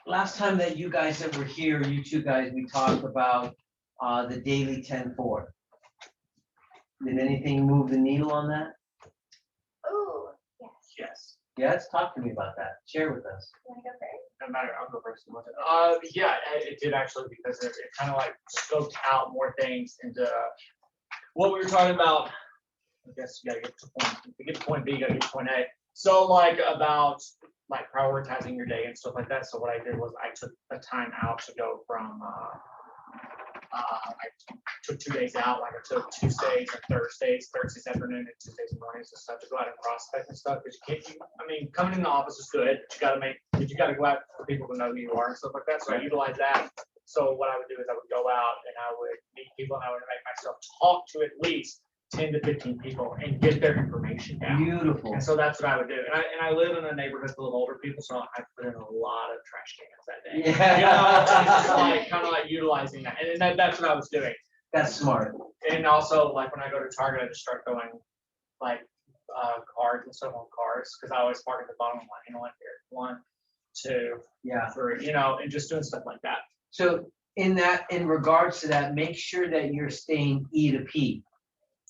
Last time that you guys that were here, you two guys, we talked about the daily 10-4. Did anything move the needle on that? Oh, yes. Yes. Yes, talk to me about that. Share with us. You want to go first? No matter, I'll go first. Yeah, it did actually, because it kind of like scoped out more things into what we were talking about. I guess you gotta get to point, to get to point B, you gotta get to point A. So like about like prioritizing your day and stuff like that. So what I did was I took a time out to go from, I took 2 days out, like I took Tuesdays and Thursdays afternoon and Tuesdays mornings and stuff to go out and prospect and stuff. Because I mean, coming in the office is good, but you gotta go out for people to know who you are and stuff like that. So I utilize that. So what I would do is I would go out and I would meet people and I would make myself talk to at least 10 to 15 people and get their information down. Beautiful. And so that's what I would do. And I live in a neighborhood full of older people, so I put in a lot of trash cans that day. Yeah. You know, it's just like kind of like utilizing that. And that's what I was doing. That's smart. And also like when I go to Target, I just start throwing like cards and stuff on cars, because I always park at the bottom of my, you know, like here, 1, 2, Yeah. 3, you know, and just doing stuff like that. So in regards to that, make sure that you're staying E to P.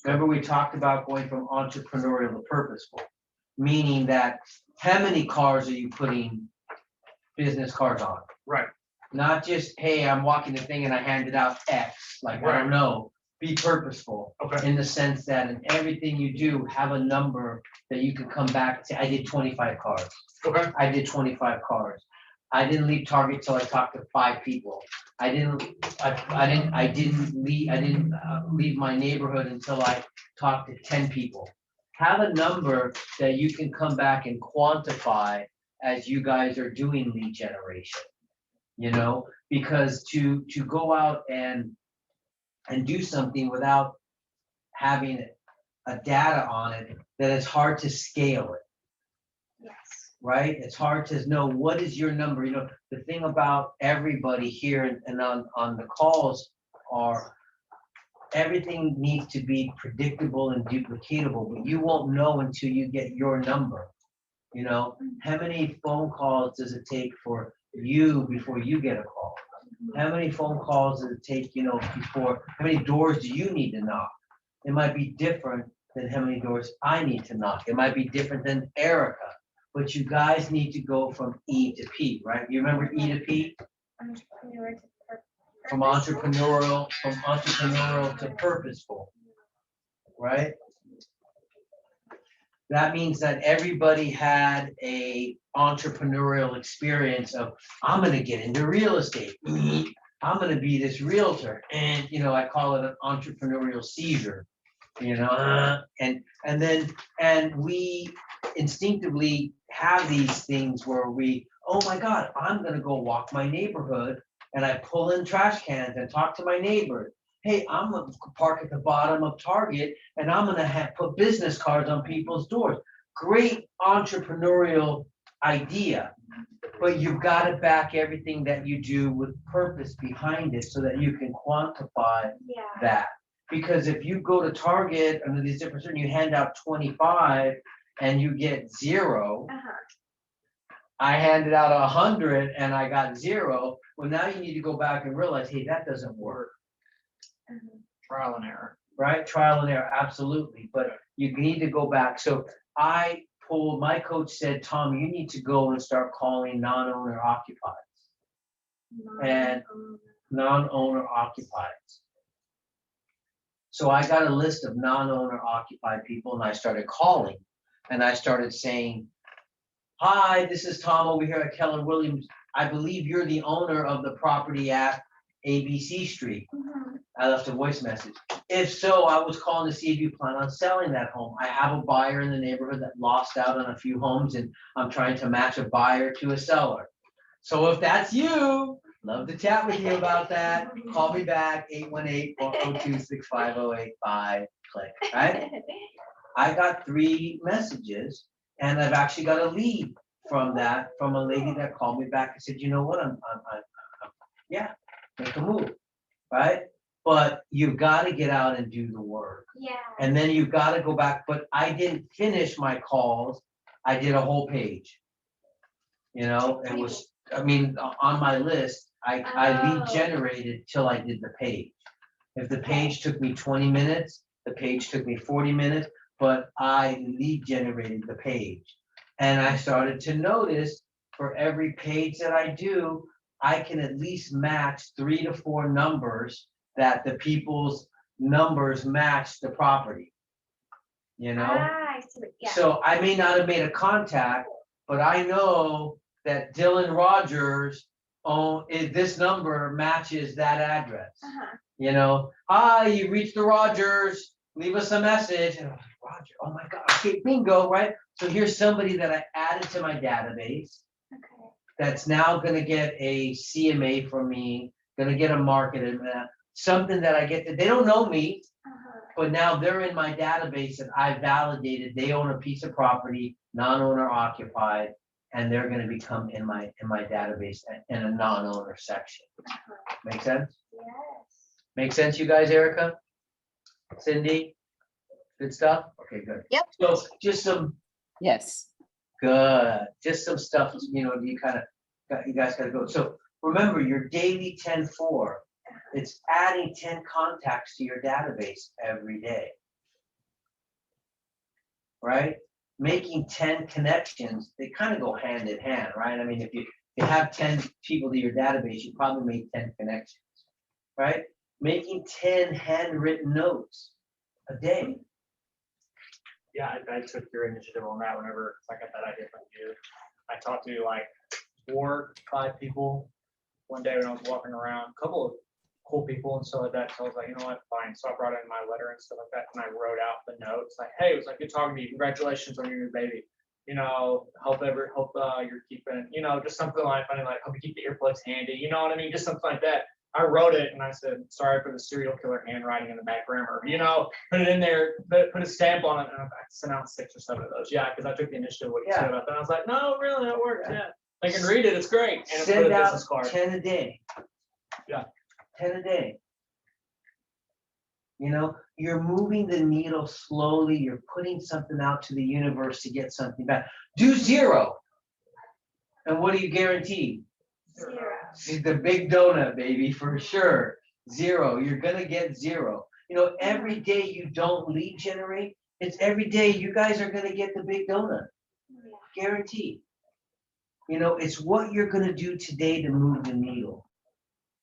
Remember, we talked about going from entrepreneurial to purposeful, meaning that how many cars are you putting business cards on? Right. Not just, hey, I'm walking the thing and I handed out X, like, I don't know. Be purposeful Okay. in the sense that in everything you do, have a number that you can come back and say, I did 25 cars. Okay. I did 25 cars. I didn't leave Target till I talked to 5 people. I didn't leave my neighborhood until I talked to 10 people. Have a number that you can come back and quantify as you guys are doing lead generation. You know, because to go out and do something without having a data on it, that it's hard to scale it. Yes. Right? It's hard to know what is your number. You know, the thing about everybody here and on the calls are everything needs to be predictable and duplicatable, but you won't know until you get your number. You know, how many phone calls does it take for you before you get a call? How many phone calls does it take, you know, how many doors do you need to knock? It might be different than how many doors I need to knock. It might be different than Erica. But you guys need to go from E to P, right? You remember E to P? Entrepreneur to From entrepreneurial to purposeful, right? That means that everybody had a entrepreneurial experience of, I'm gonna get into real estate. I'm gonna be this realtor. And, you know, I call it an entrepreneurial seizure, you know, and we instinctively have these things where we, oh my God, I'm gonna go walk my neighborhood, and I pull in trash cans and talk to my neighbors. Hey, I'm gonna park at the bottom of Target and I'm gonna put business cards on people's doors. Great entrepreneurial idea, but you've got to back everything that you do with purpose behind it so that you can quantify that. Because if you go to Target under these different, you hand out 25 and you get 0. I handed out 100 and I got 0. Well, now you need to go back and realize, hey, that doesn't work. Trial and error. Right? Trial and error, absolutely. But you need to go back. So my coach said, Tom, you need to go and start calling non-owner occupieds. And non-owner occupieds. So I got a list of non-owner occupied people and I started calling and I started saying, hi, this is Tom over here at Keller Williams. I believe you're the owner of the property at ABC Street. I left a voice message. If so, I was calling to see if you plan on selling that home. I have a buyer in the neighborhood that lost out on a few homes and I'm trying to match a buyer to a seller. So if that's you, love to chat with you about that. Call me back, 818-402-65085. Click, right? I got 3 messages and I've actually got a lead from a lady that called me back and said, you know what, yeah, make a move, right? But you've got to get out and do the work. Yeah. And then you've got to go back, but I didn't finish my calls. I did a whole page. You know, it was I mean, on my list, I lead Oh. generated till I did the page. If the page took me 20 minutes, the page took me 40 minutes, but I lead generated the page. And I started to notice for every page that I do, I can at least match 3 to 4 numbers that the people's numbers match the property. You know? I see what, yeah. So I may not have made a contact, but I know that Dylan Rogers this number matches that address. Uh-huh. You know, hi, you reached the Rogers, leave us a message. And I'm like, Roger, oh my God, okay, bingo, right? So here's somebody that I added to my database Okay. that's now gonna get a CMA from me, gonna get a market, something that I get, they don't know me, Uh-huh. but now they're in my database and I validated they own a piece of property, non-owner occupied, and they're gonna become in my database in a non-owner section. Uh-huh. Make sense? Yes. Make sense, you guys, Erica? Cindy? Good stuff? Okay, good. Yep. So just some Yes. good, just some stuff, you know, you guys gotta go. So remember your daily 10-4, it's adding 10 contacts to your database every day. Right? Making 10 connections, they kind of go hand in hand, right? I mean, if you have 10 people to your database, you probably made 10 connections, right? Making 10 handwritten notes a day. Yeah, I took your initiative on that whenever I got that idea from you. I talked to like 4, 5 people one day when I was walking around, a couple of cool people and stuff like that. So I was like, you know what, fine. So I brought in my letter and stuff like that, and I wrote out the notes like, hey, it was like good talking to you. Congratulations on your new baby. You know, hope you're keeping, you know, just something like funny, like hope you keep the earplugs handy. You know what I mean? Just something like that. I wrote it and I said, sorry for the serial killer handwriting in the back grammar. You know, put it in there, put a stamp on it, and I sent out 6 or 7 of those. Yeah, because I took the initiative what you said about that. And I was like, no, really, that works. Yeah, they can read it. It's great. And it's Send a out business card. 10 a day. Yeah. 10 a day. You know, you're moving the needle slowly. You're putting something out to the universe to get something back. Do 0. And what do you guarantee? 0. See the big donut, baby, for sure. 0. You're going to get 0. You know, every day you don't lead generate, it's every day you guys are going to get the big donut. Yeah. Guaranteed. You know, it's what you're going to do today to move the needle.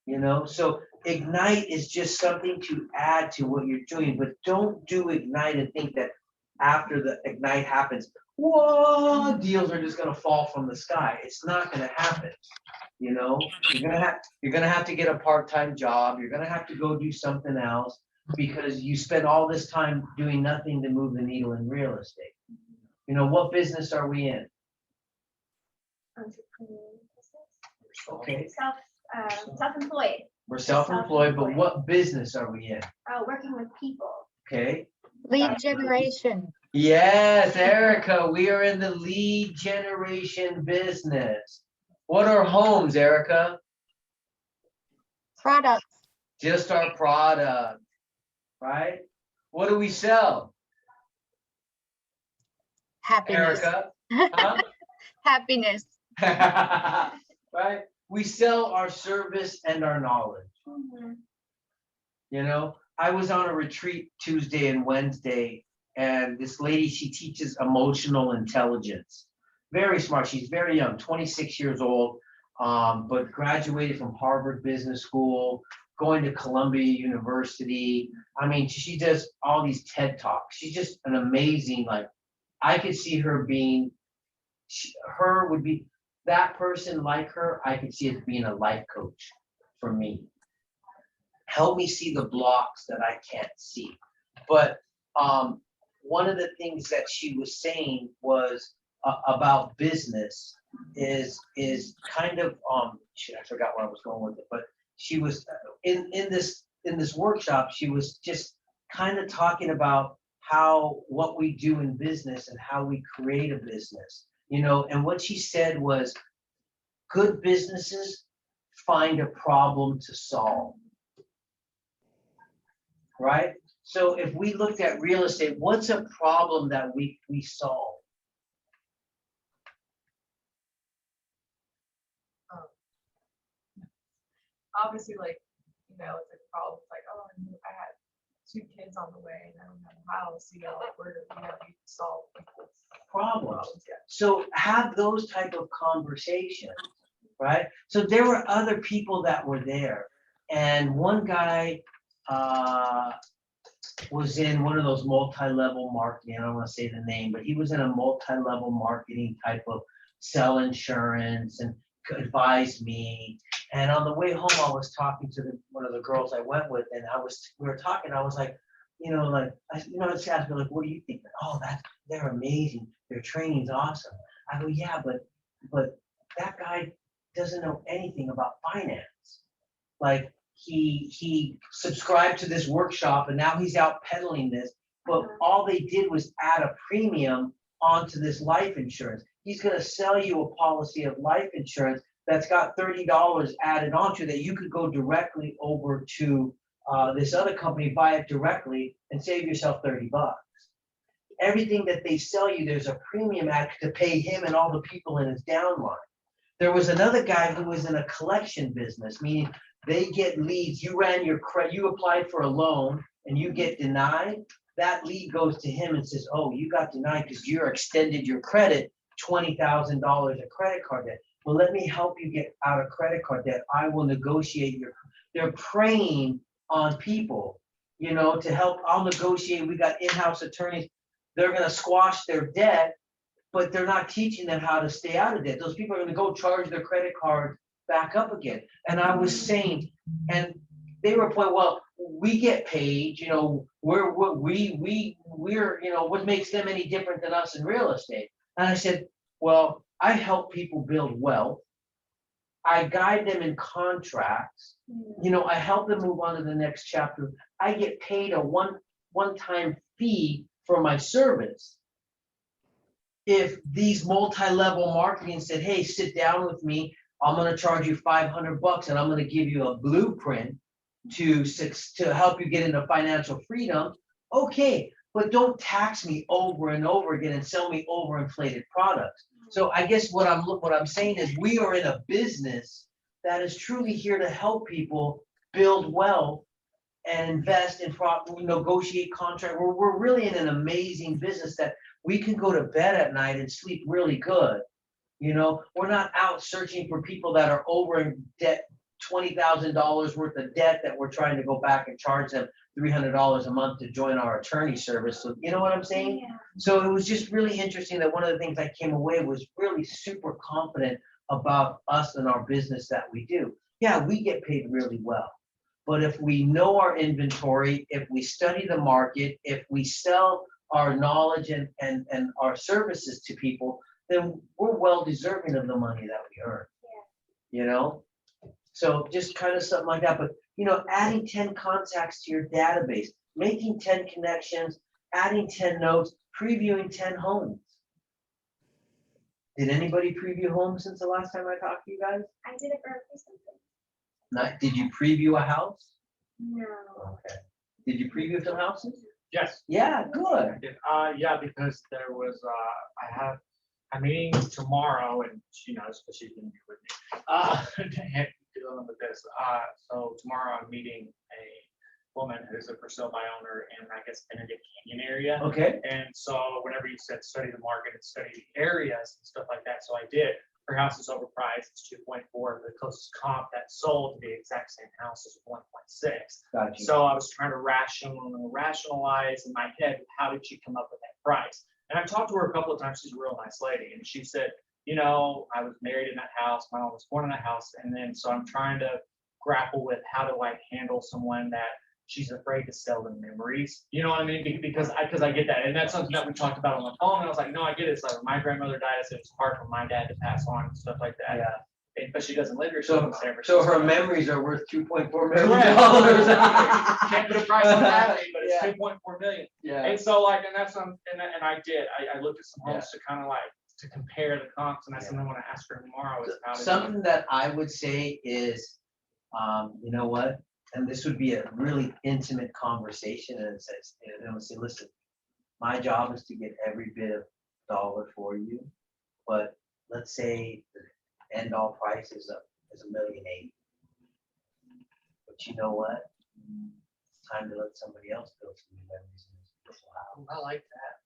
You know, so Ignite is just something to add to what you're doing, but don't do Ignite and think that after the Ignite happens, whoa, deals are just gonna fall from the sky. It's not gonna happen. You know, you're gonna have to get a part-time job. You're gonna have to go do something else because you spend all this time doing nothing to move the needle in real estate. You know, what business are we in? Entrepreneur business. Okay, Self-employed. we're self-employed, but what business are we in? Working with people. Okay. Lead generation. Yes, Erica, we are in the lead generation business. What are homes, Erica? Products. Just our product, right? What do we sell, Happiness. Erica? Huh? Happiness. Right? We sell our service and our knowledge. Mhm. You know, I was on a retreat Tuesday and Wednesday, and this lady, she teaches emotional intelligence. Very smart. She's very young, 26 years old, but graduated from Harvard Business School, going to Columbia University. I mean, she does all these TED Talks. She's just an amazing, like, I could see her being, her would be, that person like her, I could see it being a life coach for me. Help me see the blocks that I can't see. But one of the things that she was saying was about business is kind of shit, I forgot where I was going with it, but she was in this workshop, she was just kind of talking about what we do in business and how we create a business. You know, and what she said was, good businesses find a problem to solve. Right? So if we looked at real estate, what's a problem that we solve? obviously, like, it's like a problem. It's like, oh, I had 2 kids on the way and I don't have a house, like, where do you solve people's Problems. Yeah. So have those type of conversations, right? So there were other people that were there, and one guy was in one of those multi-level marketing. I don't want to say the name, but he was in a multi-level marketing type of sell insurance and advise me. And on the way home, I was talking to one of the girls I went with, and we were talking. I was like, it's asked me like, what do you think? Oh, they're amazing. Their training's awesome. I go, yeah, but that guy doesn't know anything about finance. Like he subscribed to this workshop and now he's out peddling this, but all they did was add a premium onto this life insurance. He's gonna sell you a policy of life insurance that's got $30 added onto that you could go directly over to this other company, buy it directly and save yourself $30. Everything that they sell you, there's a premium add to pay him and all the people in his downline. There was another guy who was in a collection business, meaning they get leads. You ran your credit, you applied for a loan and you get denied. That lead goes to him and says, oh, you got denied because you extended your credit $20,000 of credit card debt. Well, let me help you get out of credit card debt. I will negotiate they're preying on people, to help. I'll negotiate. We got in-house attorneys. They're going to squash their debt, but they're not teaching them how to stay out of debt. Those people are going to go charge their credit card back up again. And I was saying, and they were pointing, well, we get paid, we're what makes them any different than us in real estate? And I said, well, I help people build wealth. I guide them in contracts. I help them move on to the next chapter. I get paid a one-time fee for my service. If these multi-level marketing said, hey, sit down with me, I'm going to charge you $500 and I'm going to give you a blueprint to help you get into financial freedom. Okay, but don't tax me over and over again and sell me overinflated products. So I guess what I'm saying is we are in a business that is truly here to help people build wealth and invest in negotiate contract. We're really in an amazing business that we can go to bed at night and sleep really good. We're not out searching for people that are over in debt, $20,000 worth of debt that we're trying to go back and charge them $300 a month to join our attorney service. So you know what I'm saying? Yeah. So it was just really interesting that one of the things I came away was really super confident about us and our business that we do. Yeah, we get paid really well. But if we know our inventory, if we study the market, if we sell our knowledge and our services to people, then we're well deserving of the money that we earn. Yeah. So just kind of something like that. But adding 10 contacts to your database, making 10 connections, adding 10 notes, previewing 10 homes. Did anybody preview homes since the last time I talked to you guys? I did it for something. Did you preview a house? No. Okay. Did you preview some houses? Yes. Yeah, good. Yeah, because there was, I have a meeting tomorrow, and she knows because she's been here with me. Dealing with this. So tomorrow I'm meeting a woman who's a for sale by owner in, I guess, Benedict Canyon area. Okay. And so whenever you said study the market and study the areas and stuff like that, so I did. Her house is overpriced. It's 2.4. The closest comp that sold the exact same house is 1.6. Gotcha. So I was trying to rationalize in my head, how did she come up with that price? And I talked to her a couple of times. She's a real nice lady. And she said, I was married in that house. My mom was born in that house. And then, so I'm trying to grapple with how to handle someone that she's afraid to sell them memories. You know what I mean? Because I get that. And that's something that we talked about on the phone. And I was like, no, I get it. It's like when my grandmother died, I said it's hard for my dad to pass on and stuff like that. Yeah. But she doesn't live here. So her memories are worth $2.4 million. Can't put a price on that, but it's 2.4 million. Yeah. And so and that's and I did. I looked at some homes to kind of to compare the comps, and that's something I want to ask her tomorrow. Is how something that I would say is, you know what? And this would be a really intimate conversation, and I would say, listen, my job is to get every bit of dollar for you, but let's say the end all price is $1.8 million. But you know what? It's time to let somebody else build some new memories in this beautiful house. I like that.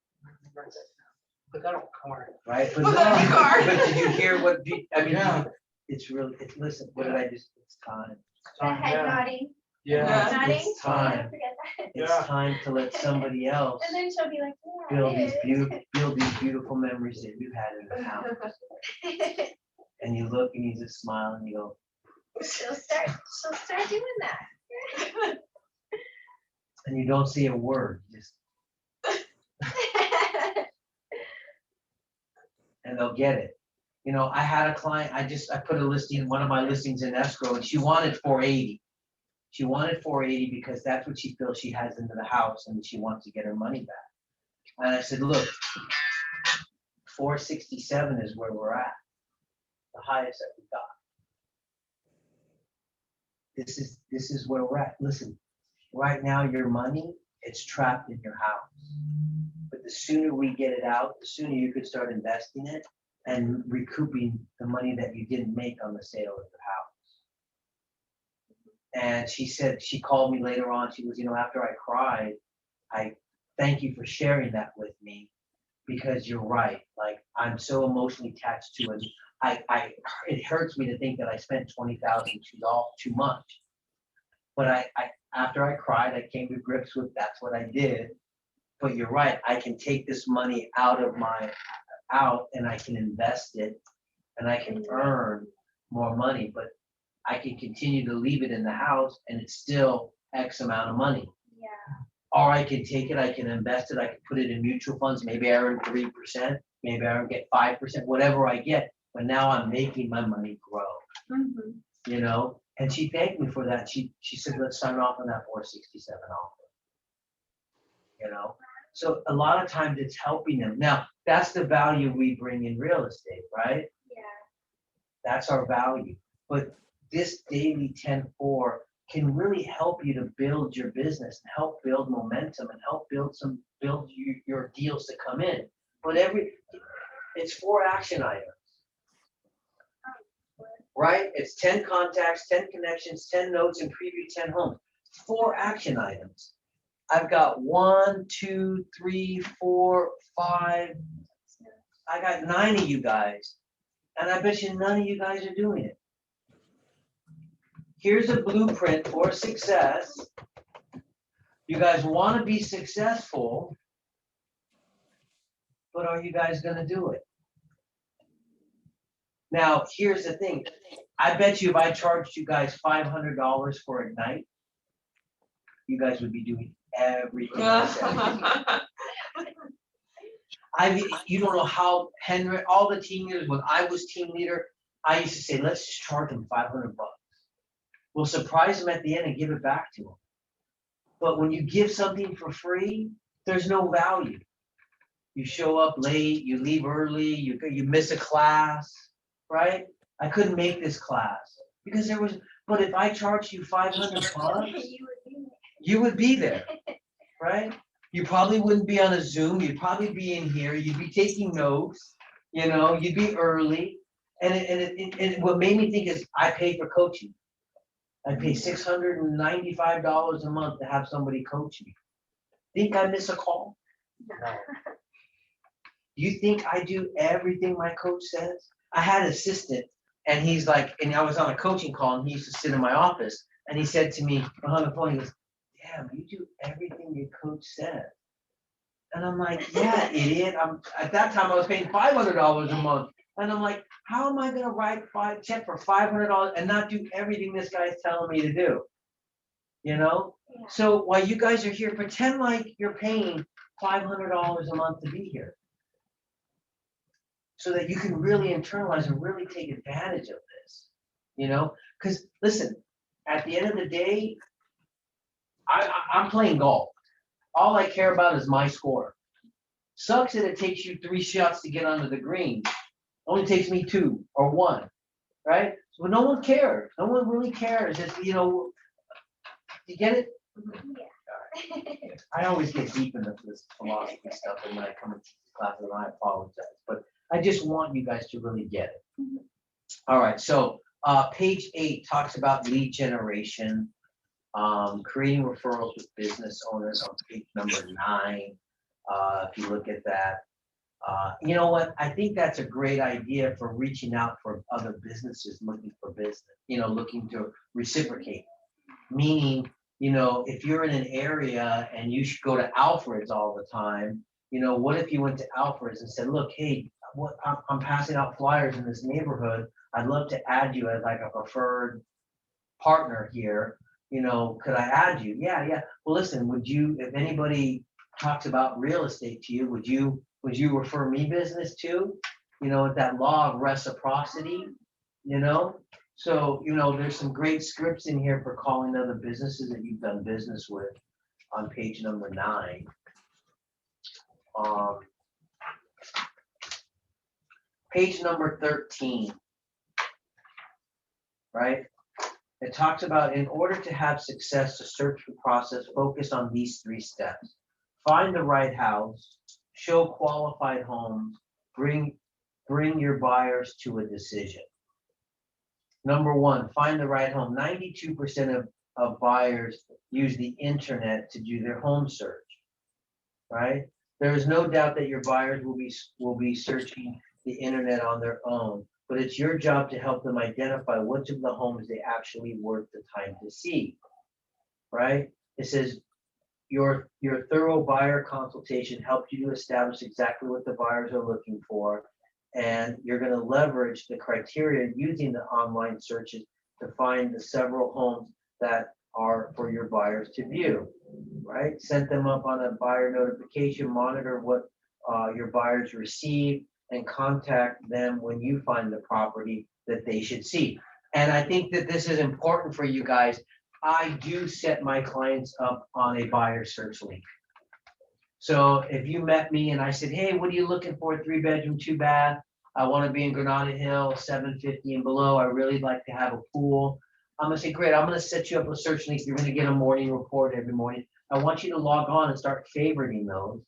Write that down. Put that on a card. Right? But Put that on the card. but did you hear what, I mean, Yeah. listen, what did I just, it's time. The head nodding, Yeah. nodding. It's time. Don't forget that. It's Yeah. time to let somebody else And then she'll be like, yeah, build it build these beautiful memories that you had in the house. is. And you look and you just smile and you go, She'll start doing that. and you don't say a word, just, and they'll get it. You know, I had a client, I put a listing, one of my listings in escrow, and she wanted 480. She wanted 480 because that's what she feels she has into the house and she wants to get her money back. And I said, look, 467 is where we're at, the highest that we got. This is where we're at. Listen, right now your money, it's trapped in your house. But the sooner we get it out, the sooner you could start investing it and recouping the money that you didn't make on the sale of the house. And she said, she called me later on, she goes, you know, after I cried, I thank you for sharing that with me, because you're right. Like, I'm so emotionally attached to it. It hurts me to think that I spent $20,000 too much. But after I cried, I came to grips with that's what I did. But you're right, I can take this money out and I can invest it and I can earn more money, but I can continue to leave it in the house and it's still X amount of money. Yeah. Or I can take it, I can invest it, I can put it in mutual funds, maybe I earn 3%, maybe I get 5%, whatever I get, but now I'm making my money grow, Mhm. you know? And she thanked me for that. She said, let's sign off on that 467 offer. You know? So a lot of times it's helping them. Now, that's the value we bring in real estate, right? Yeah. That's our value. But this daily 10-4 can really help you to build your business and help build momentum and help build your deals to come in. But it's 4 action items, right? It's 10 contacts, 10 connections, 10 notes, and preview 10 homes. 4 action items. I've got 1, 2, 3, 4, 5. I got 9 of you guys. And I bet you none of you guys are doing it. Here's a blueprint for success. You guys want to be successful, but are you guys going to do it? Now, here's the thing. I bet you if I charged you guys $500 for Ignite, you guys would be doing everything I said. You don't know how Henry, all the team leaders, when I was team leader, I used to say, let's just charge them $500. We'll surprise them at the end and give it back to them. But when you give something for free, there's no value. You show up late, you leave early, you miss a class, right? I couldn't make this class because but if I charged you $500, you would be there, right? You probably wouldn't be on a Zoom, you'd probably be in here, you'd be taking notes, you know, you'd be early. And what made me think is I pay for coaching. I pay $695 a month to have somebody coach me. Think I miss a call? No. You think I do everything my coach says? I had an assistant and he's like, and I was on a coaching call and he used to sit in my office and he said to me on the phone, he goes, damn, you do everything your coach says. And I'm like, yeah, idiot. At that time I was paying $500 a month. And I'm like, how am I gonna write a check for $500 and not do everything this guy's telling me to do? You know? Yeah. So while you guys are here, pretend like you're paying $500 a month to be here. So that you can really internalize and really take advantage of this. You know? Because listen, at the end of the day, I'm playing golf. All I care about is my score. Sucks that it takes you 3 shots to get onto the green. Only takes me 2 or 1, right? So no one cares. No one really cares. It's, you know, you get it? Yeah. I always get deep into this philosophy stuff and when I come into classes, and I apologize. But I just want you guys to really get it. All right, so page 8 talks about lead generation. Creating referrals with business owners on page number 9. If you look at that, you know what? I think that's a great idea for reaching out for other businesses looking for business, looking to reciprocate. Meaning, if you're in an area and you should go to Alfred's all the time, what if you went to Alfred's and said, look, hey, I'm passing out flyers in this neighborhood. I'd love to add you as like a preferred partner here. Could I add you? Yeah. Well, listen, if anybody talks about real estate to you, would you refer me business too? With that law of reciprocity, So, there's some great scripts in here for calling other businesses that you've done business with on page number 9. Page number 13, right? It talks about, in order to have success, the search process focus on these 3 steps. Find the right house, show qualified homes, bring your buyers to a decision. Number 1, find the right home. 92% of buyers use the internet to do their home search, right? There is no doubt that your buyers will be searching the internet on their own, but it's your job to help them identify which of the homes they actually worth the time to see, right? It says your thorough buyer consultation helps you to establish exactly what the buyers are looking for, and you're going to leverage the criteria using the online searches to find the several homes that are for your buyers to view, right? Set them up on a buyer notification, monitor what your buyers receive, and contact them when you find the property that they should see. And I think that this is important for you guys. I do set my clients up on a buyer search link. So if you met me and I said, hey, what are you looking for? 3-bedroom, 2-bath. I want to be in Granada Hill, 750 and below. I really like to have a pool. I'm gonna say, great, I'm gonna set you up a search link. You're gonna get a morning report every morning. I want you to log on and start favoriting those.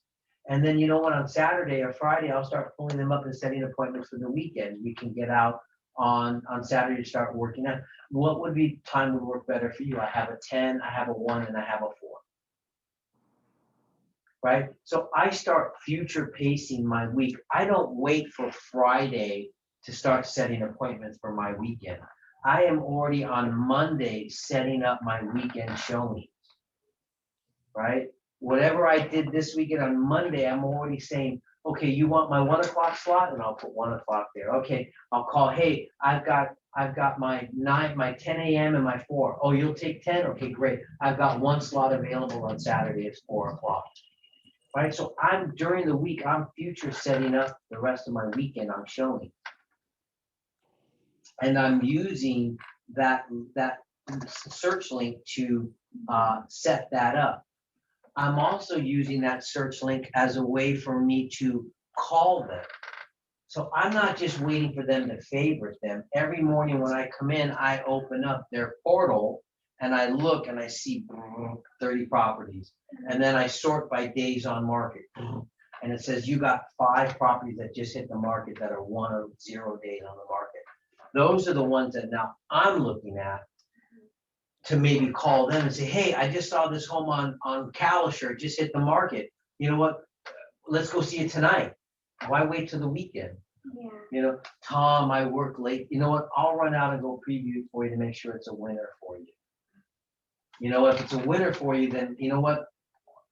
And then, on Saturday or Friday, I'll start pulling them up and setting appointments for the weekend. We can get out on Saturday to start working out. What time would work better for you? I have a 10, I have a 1, and I have a 4. Right? So I start future pacing my week. I don't wait for Friday to start setting appointments for my weekend. I am already on Monday setting up my weekend showings. Right? Whatever I did this weekend on Monday, I'm already saying, okay, you want my 1 o'clock slot? And I'll put 1 o'clock there. Okay, I'll call, hey, I've got my 10 a.m. and my 4. Oh, you'll take 10? Okay, great. I've got 1 slot available on Saturday. It's 4 o'clock. Right? So during the week, I'm future setting up the rest of my weekend. I'm showing. And I'm using that search link to set that up. I'm also using that search link as a way for me to call them. So I'm not just waiting for them to favorite them. Every morning when I come in, I open up their portal and I look and I see 30 properties. And then I sort by days on market. And it says you got 5 properties that just hit the market that are 1 or 0 days on the market. Those are the ones that now I'm looking at to maybe call them and say, hey, I just saw this home on Kalisher, just hit the market. You know what? Let's go see it tonight. Why wait till the weekend? Yeah. Tom, I work late. You know what? I'll run out and go preview for you to make sure it's a winner for you. If it's a winner for you, then you know what?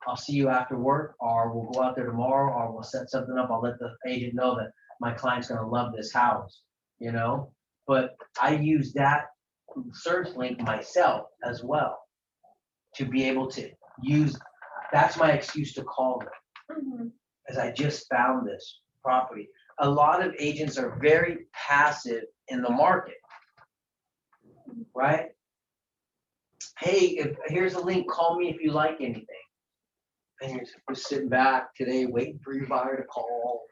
I'll see you after work, or we'll go out there tomorrow, or we'll set something up. I'll let the agent know that my client's going to love this house, But I use that search link myself as well to be able to use. That's my excuse to call them, as I just found this property. A lot of agents are very passive in the market, right? Hey, here's a link. Call me if you like anything. And you're just sitting back today, waiting for your buyer to call.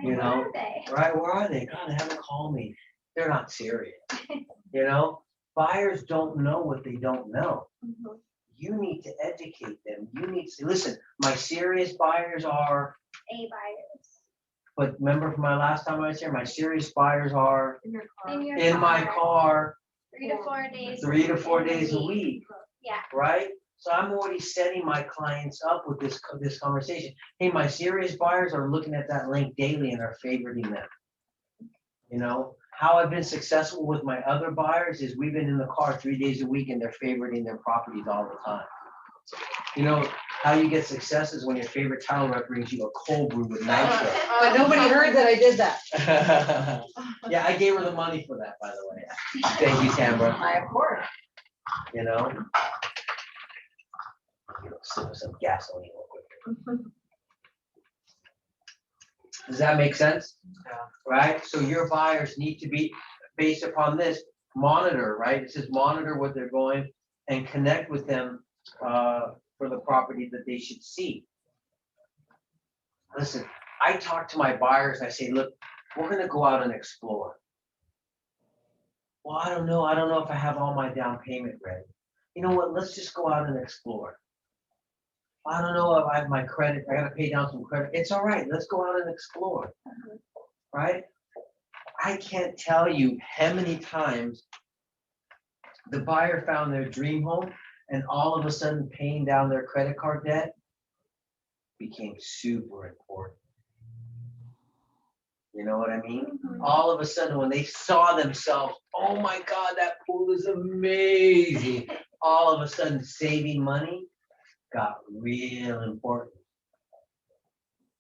Where are they? Right? Where are they? God, they haven't called me. They're not serious. Buyers don't know what they don't know. You need to educate them. You need to listen. My serious buyers are A buyers. But remember from my last time I was here, my serious buyers are In your car. In your in my car 3 to 4 days. 3 to 4 days a week. Yeah. right? So I'm already setting my clients up with this conversation. Hey, my serious buyers are looking at that link daily and are favoriting them. You know, how I've been successful with my other buyers is we've been in the car 3 days a week and they're favoriting their properties all the time. You know, how you get success is when your favorite title rep brings you a cold brew with nitro. But nobody heard that I did that. Yeah, I gave her the money for that, by the way. Thank you, Tamara. Of course. You know? Sip some gasoline real quick. Does that make sense? Yeah. Right? So your buyers need to be, based upon this, monitor, right? It says monitor what they're going and connect with them for the property that they should see. Listen, I talk to my buyers and I say, look, we're gonna go out and explore. Well, I don't know if I have all my down payment ready. You know what, let's just go out and explore. I don't know if I have my credit, I gotta pay down some credit. It's all right, let's go out and explore, right? I can't tell you how many times the buyer found their dream home and all of a sudden paying down their credit card debt became super important. You know what I mean? All of a sudden when they saw themselves, oh my God, that pool is amazing. All of a sudden saving money got real important.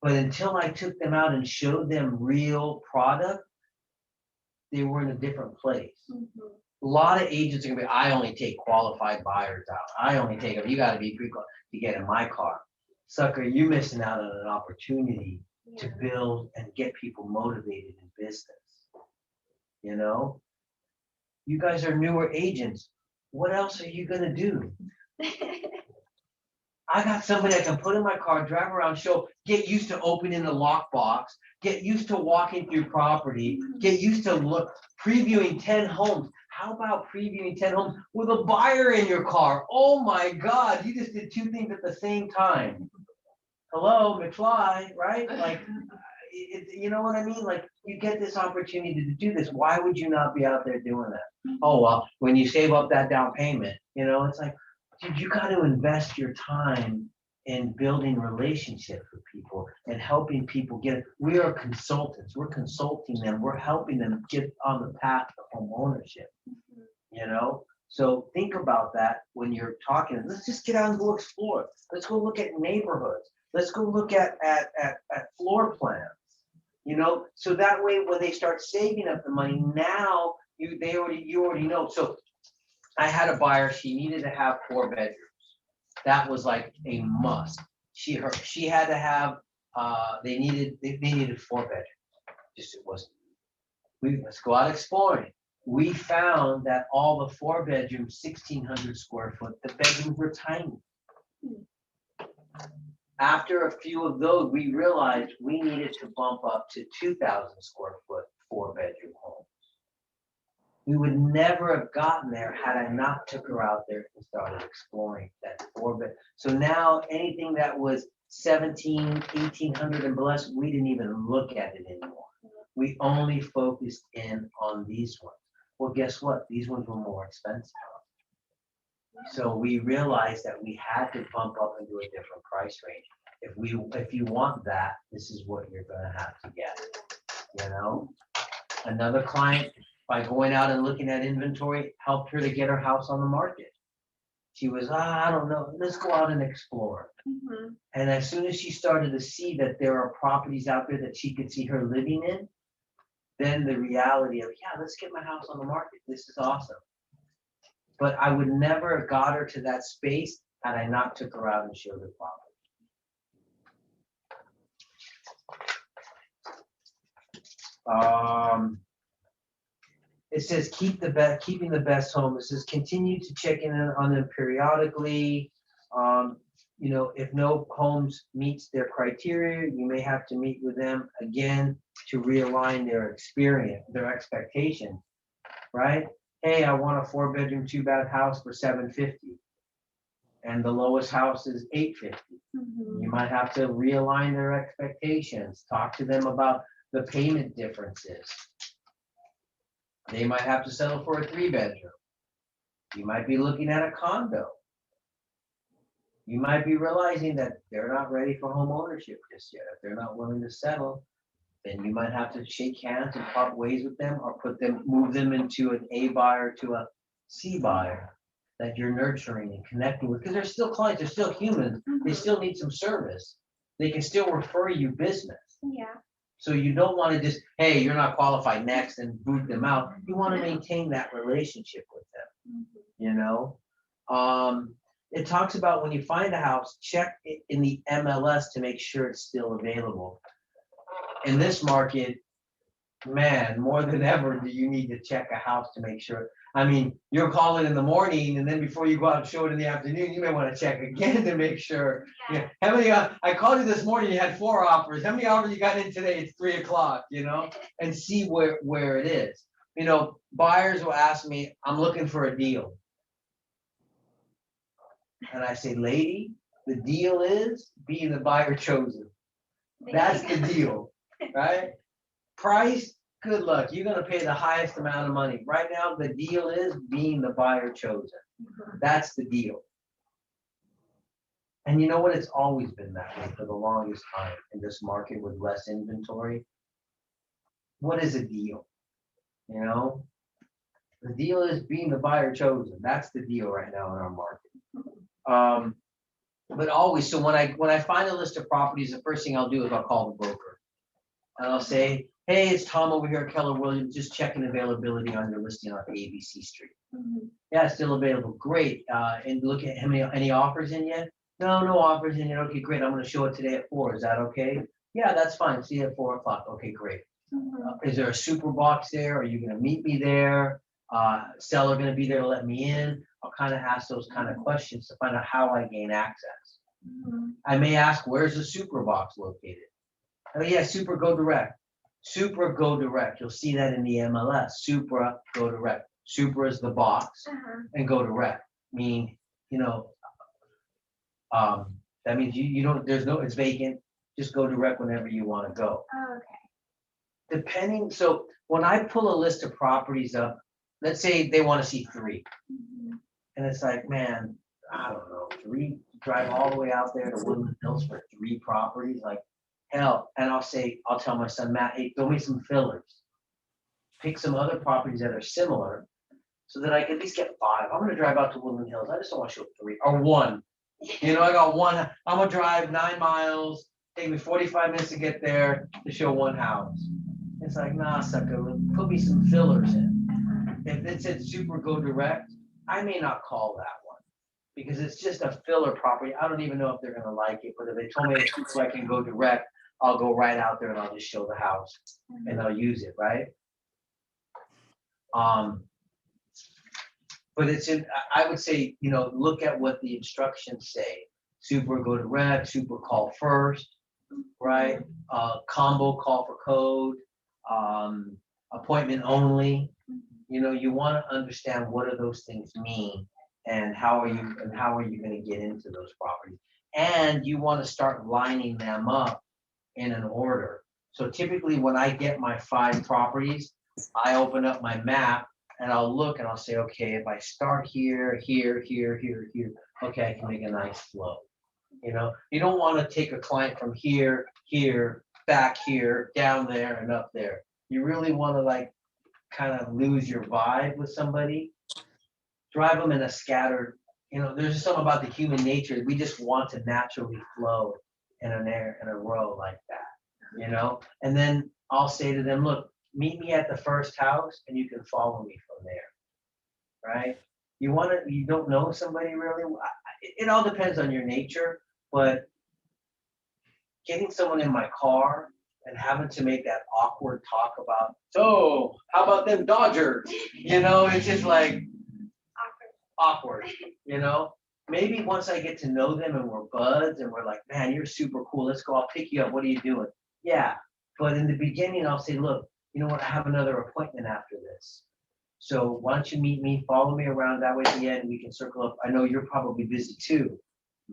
But until I took them out and showed them real product, they were in a different place. A lot of agents are gonna be, I only take qualified buyers out. I only take them, you gotta be pre-qualified to get in my car. Sucker, you're missing out on an opportunity to build and get people motivated in business. You know? You guys are newer agents. What else are you gonna do? I got somebody I can put in my car, drive around, show, get used to opening the lockbox, get used to walking through property, get used to previewing 10 homes. How about previewing 10 homes with a buyer in your car? Oh my God, you just did two things at the same time. Hello, McFly, right? Like, you know what I mean? Like, you get this opportunity to do this. Why would you not be out there doing that? Oh, well, when you save up that down payment, you know, it's like, dude, you got to invest your time in building relationships with people and helping people get, we are consultants. We're consulting them. We're helping them get on the path to home ownership, you know? So think about that when you're talking. Let's just get out and go explore. Let's go look at neighborhoods. Let's go look at floor plans, you know? So that way, when they start saving up the money, now you already know. So I had a buyer, she needed to have 4 bedrooms. That was like a must. She had to have, they needed 4 bedrooms. Just it wasn't. Let's go out exploring. We found that all the 4 bedrooms, 1,600 square foot, the bedrooms were tiny. After a few of those, we realized we needed to bump up to 2,000 square foot, 4 bedroom homes. We would never have gotten there had I not took her out there and started exploring that 4 bed. So now anything that was 1,800 and less, we didn't even look at it anymore. We only focused in on these ones. Well, guess what? These ones were more expensive. So we realized that we had to bump up into a different price range. If you want that, this is what you're gonna have to get, you know? Another client, by going out and looking at inventory, helped her to get her house on the market. She was, I don't know, let's go out and explore. And as soon as she started to see that there are properties out there that she could see her living in, then the reality of, yeah, let's get my house on the market. This is awesome. But I would never have got her to that space had I not took her out and showed her property. It says keeping the best home. It says continue to check in on them periodically. You know, if no homes meets their criteria, you may have to meet with them again to realign their expectation, right? Hey, I want a 4 bedroom, 2 bath house for $750. And the lowest house is $850. You might have to realign their expectations, talk to them about the payment differences. They might have to settle for a 3 bedroom. You might be looking at a condo. You might be realizing that they're not ready for home ownership just yet. If they're not willing to settle, then you might have to shake hands and part ways with them, or move them into an A buyer to a C buyer that you're nurturing and connecting with, because they're still clients, they're still humans, they still need some service. They can still refer you business. Yeah. So you don't want to just, hey, you're not qualified, next, and boot them out. You want to maintain that relationship with them, you know? It talks about when you find a house, check it in the MLS to make sure it's still available. In this market, man, more than ever, do you need to check a house to make sure. I mean, you're calling in the morning, and then before you go out and show it in the afternoon, you may want to check again to make sure. Yeah. How many, I called you this morning, you had 4 offers. How many offers you got in today? It's 3 o'clock, you know, and see where it is. You know, buyers will ask me, I'm looking for a deal. And I say, lady, the deal is being the buyer chosen. That's the deal, right? Price, good luck. You're gonna pay the highest amount of money. Right now, the deal is being the buyer chosen. That's the deal. And you know what? It's always been that way for the longest time in this market with less inventory. What is a deal? You know? The deal is being the buyer chosen. That's the deal right now in our market. But always, so when I find a list of properties, the first thing I'll do is I'll call the broker. And I'll say, hey, it's Tom over here at Keller Williams, just checking availability on your listing on ABC Street. Yeah, it's still available. Great. And look at any offers in yet? No offers in yet. Okay, great. I'm going to show it today at 4. Is that okay? Yeah, that's fine. See you at 4 o'clock. Okay, great. Is there a super box there? Are you going to meet me there? Seller going to be there to let me in? I'll kind of ask those kind of questions to find out how I gain access. I may ask, where's the super box located? Oh yeah, Supra Go Direct. Supra Go Direct. You'll see that in the MLS. Supra Go Direct. Supra is the box, and Go Direct. Meaning, you know, that means you don't. It's vacant. Just go direct whenever you want to go. Oh, okay. So when I pull a list of properties up, let's say they want to see 3, and it's like, man, I don't know, 3. Drive all the way out there to Woodland Hills for 3 properties, like. Hell, and I'll tell my son, Matt, hey, throw me some fillers. Pick some other properties that are similar so that I can at least get 5. I'm gonna drive out to Woodland Hills. I just don't want to show 3 or 1. You know, I got 1. I'm gonna drive 9 miles, take me 45 minutes to get there to show 1 house. It's like, nah, sucker, put me some fillers in. If it said Super Go Direct, I may not call that one because it's just a filler property. I don't even know if they're gonna like it, but if they told me it's I can go direct, I'll go right out there and I'll just show the house and I'll use it, right? But I would say, you know, look at what the instructions say. Super Go Direct, super call first, right? Combo call for code, appointment only. You know, you want to understand what do those things mean and how are you going to get into those properties. And you want to start lining them up in an order. So typically when I get my 5 properties, I open up my map and I'll look and I'll say, okay, if I start here, okay, I can make a nice flow. You know, you don't want to take a client from here, back here, down there and up there. You really want to like kind of lose your vibe with somebody. Drive them in a scattered, you know, there's just something about the human nature. We just want to naturally flow in a row like that, you know? And then I'll say to them, look, meet me at the first house and you can follow me from there, right? You don't know somebody really. It all depends on your nature, but getting someone in my car and having to make that awkward talk about, so how about them Dodgers? You know, it's just like awkward, you know? Maybe once I get to know them and we're buds and we're like, man, you're super cool. Let's go. I'll pick you up. What are you doing? Yeah. But in the beginning, I'll say, look, you know what? I have another appointment after this. So why don't you meet me, follow me around, that way at the end we can circle up. I know you're probably busy too.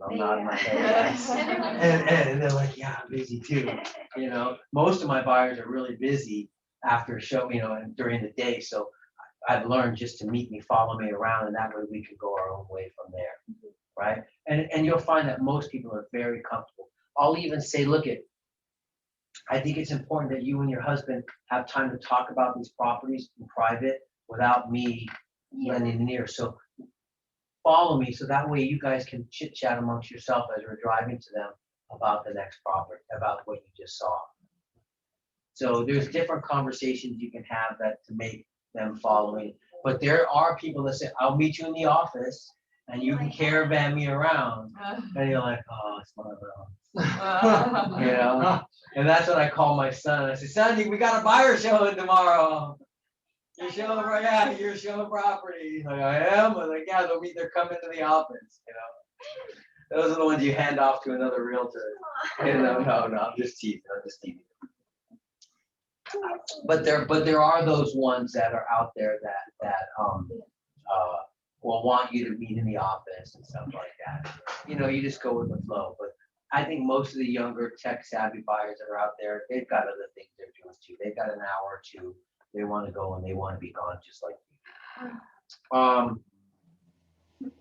I'm nodding my head, yes. And they're like, yeah, I'm busy too. You know, most of my buyers are really busy after a show, you know, and during the day. So I've learned just to meet me, follow me around, and that way we could go our own way from there. right? And you'll find that most people are very comfortable. I'll even say, look at, I think it's important that you and your husband have time to talk about these properties in private without me lending an ear. So follow me, so that way you guys can chit chat amongst yourself as we're driving to them about the next property, about what you just saw. So there's different conversations you can have that to make them following. But there are people that say, I'll meet you in the office and you can caravan me around. And you're like, oh, it's one of those. You know? And that's what I call my son. I say, Sonny, we got a buyer showing tomorrow. You're showing, yeah, you're showing property. He's like, I am. I'm like, yeah, they're coming to the office, you know. Those are the ones you hand off to another realtor. You know, no, I'm just teasing. But there are those ones that are out there that will want you to meet in the office and stuff like that. You know, you just go with the flow. But I think most of the younger tech savvy buyers that are out there, they've got other things they're doing too. They've got an hour or two. They want to go and they want to be gone just like you.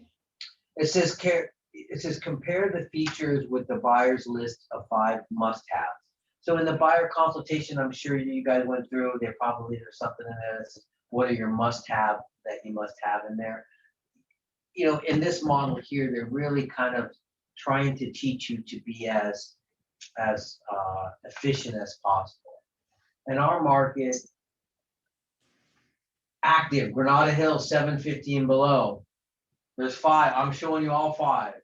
It says compare the features with the buyer's list of 5 must-haves. So in the buyer consultation, I'm sure you guys went through, there's something in there that says, what are your must-have that you must have in there? You know, in this model here, they're really kind of trying to teach you to be as efficient as possible. In our market, active, Granada Hills, 750 and below. There's 5. I'm showing you all 5.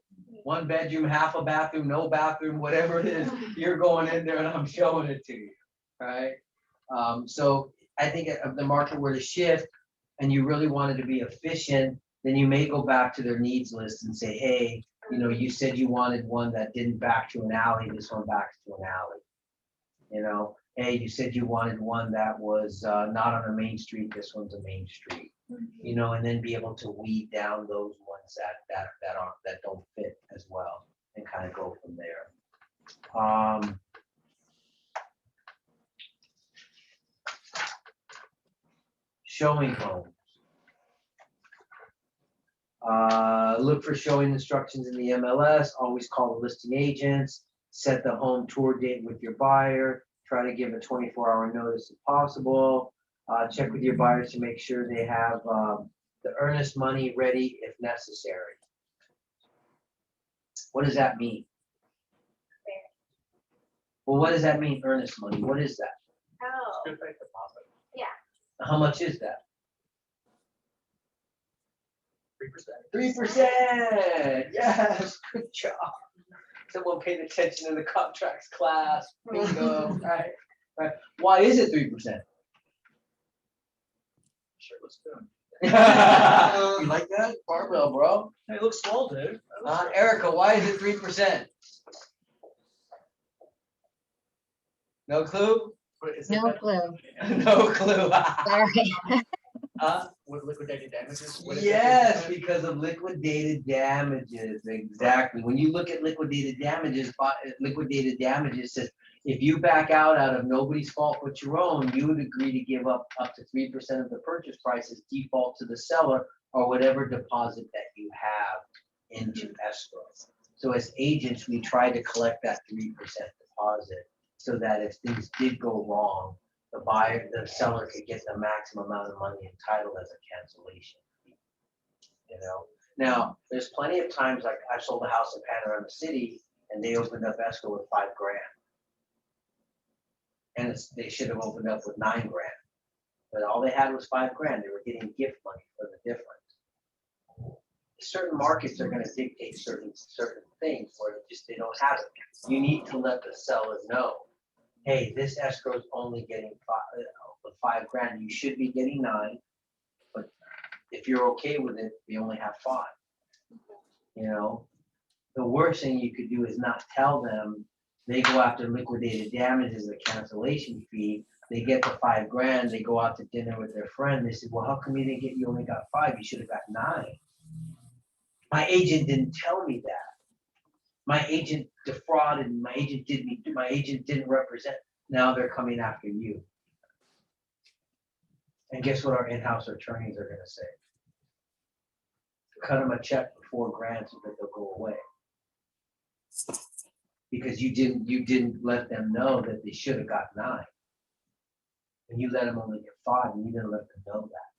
1 bedroom, half a bathroom, no bathroom, whatever it is, you're going in there and I'm showing it to you, right? So I think if the market were to shift and you really wanted to be efficient, then you may go back to their needs list and say, hey, you know, you said you wanted one that didn't back to an alley, this one backs to an alley. You know, hey, you said you wanted one that was not on a main street, this one's a main street. You know, and then be able to weed down those ones that don't fit as well, and kind of go from there. Showing homes. Look for showing instructions in the MLS. Always call the listing agents. Set the home tour date with your buyer. Try to give a 24-hour notice if possible. Check with your buyers to make sure they have the earnest money ready if necessary. What does that mean? Well, what does that mean, earnest money? What is that? Oh, Good faith deposit, How much is that? 3%. 3%. Yes, good job. Someone paid attention in the contracts class. Bingo. Right. Why is it 3%? Sure looks good. You like that? Barbell, bro. Hey, it looks small, dude. Erica, why is it 3%? No clue? Wait, is No it clue. No clue. Sorry. with liquidated damages? What is Yes, that? because of liquidated damages, exactly. When you look at liquidated damages says, if you back out of nobody's fault but your own, you would agree to give up to 3% of the purchase price as default to the seller or whatever deposit that you have into escrow. So as agents, we try to collect that 3% deposit so that if things did go wrong, the seller could get the maximum amount of money entitled as a cancellation fee. You know, now there's plenty of times, like I sold a house in Panorama City and they opened up escrow with $5 grand. And they should have opened up with $9 grand. But all they had was $5 grand. They were getting gift money for the difference. Certain markets are going to dictate certain things where they don't have it. You need to let the seller know, hey, this escrow is only getting $5 grand. You should be getting 9, but if you're okay with it, we only have 5. You know, the worst thing you could do is not tell them. They go after liquidated damages, a cancellation fee. They get the $5 grand. They go out to dinner with their friend. They say, well, how come you only got 5? You should have got 9. My agent didn't tell me that. My agent defrauded me. My agent didn't represent. Now they're coming after you. And guess what our in-house attorneys are going to say? cut them a check for $4,000 so that they'll go away. Because you didn't let them know that they should have got 9. And you let them only get 5, and you didn't let them know that.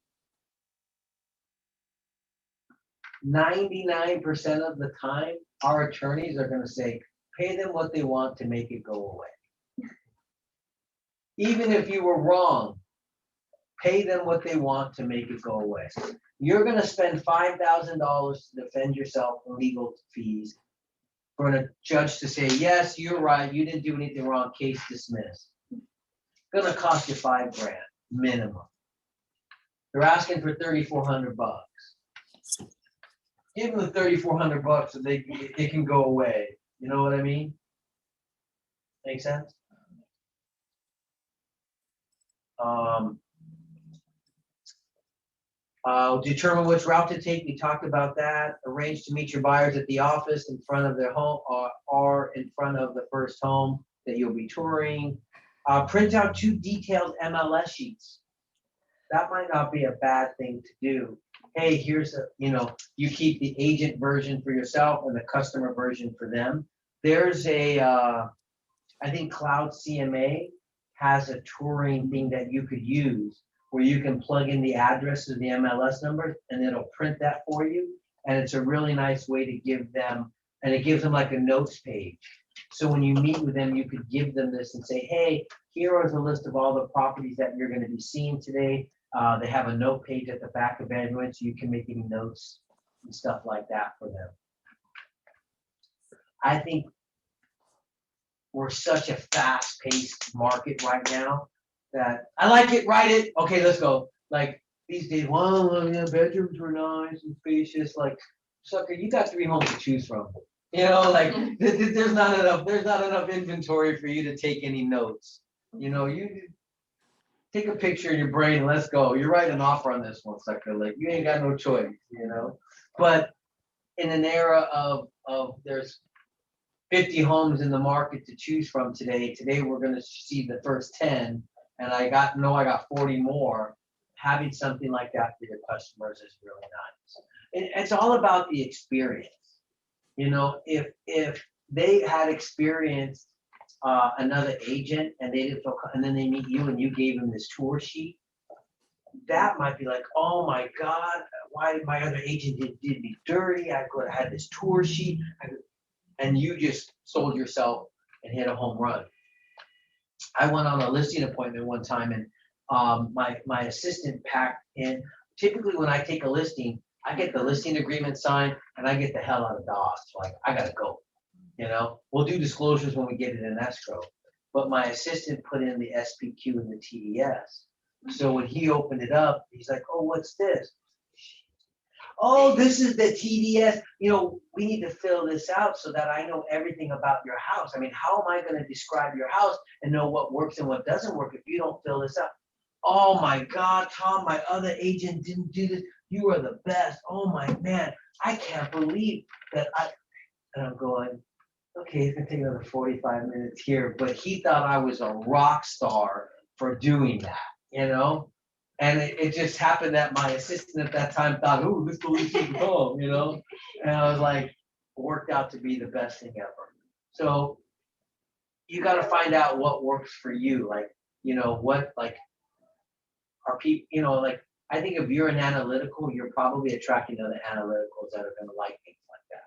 99% of the time, our attorneys are gonna say, pay them what they want to make it go away. Even if you were wrong, pay them what they want to make it go away. You're gonna spend $5,000 to defend yourself in legal fees for a judge to say, yes, you're right, you didn't do anything wrong, case dismissed. Gonna cost you $5,000 minimum. They're asking for $3,400. Give them the $3,400 so it can go away. You know what I mean? Make sense? Determine which route to take. We talked about that. Arrange to meet your buyers at the office in front of their home or in front of the first home that you'll be touring. Print out 2 detailed MLS sheets. That might not be a bad thing to do. Hey, here's you keep the agent version for yourself and the customer version for them. There's I think Cloud CMA has a touring thing that you could use where you can plug in the address of the MLS number and it'll print that for you. And it's a really nice way to give them, and it gives them like a notes page. So when you meet with them, you could give them this and say, hey, here is a list of all the properties that you're going to be seeing today. They have a note page at the back of everyone, so you can make any notes and stuff like that for them. I think we're such a fast-paced market right now that I like it, write it, okay, let's go. Like these days, well, yeah, bedrooms were nice and spacious. Like, sucker, you got 3 homes to choose from. You know, like there's not enough inventory for you to take any notes. You know, you take a picture in your brain, let's go. You're writing an offer on this one, sucker. Like you ain't got no choice, you know. But in an era of there's 50 homes in the market to choose from today. Today we're going to see the first 10, and I got 40 more. Having something like that for your customers is really nice. It's all about the experience. You know, if they had experienced another agent and they didn't feel, and then they meet you and you gave them this tour sheet, that might be like, oh my God, why did my other agent did me dirty? I could have had this tour sheet. And you just sold yourself and hit a home run. I went on a listing appointment one time and my assistant packed in. Typically when I take a listing, I get the listing agreement signed and I get the hell out of Dodge. Like I gotta go, you know. We'll do disclosures when we get it in escrow. But my assistant put in the SPQ and the TDS. So when he opened it up, he's like, oh, what's this? Oh, this is the TDS. You know, we need to fill this out so that I know everything about your house. I mean, how am I going to describe your house and know what works and what doesn't work if you don't fill this out? Oh my God, Tom, my other agent didn't do this. You are the best. Oh my man, I can't believe that and I'm going, okay, it's gonna take another 45 minutes here. But he thought I was a rock star for doing that, you know? And it just happened that my assistant at that time thought, oh, this will keep home, you know? And I was like, worked out to be the best thing ever. So you got to find out what works for you. Like, you know, what, like, are people, you know, like, I think if you're an analytical, you're probably attracting other analyticals that are going to like things like that.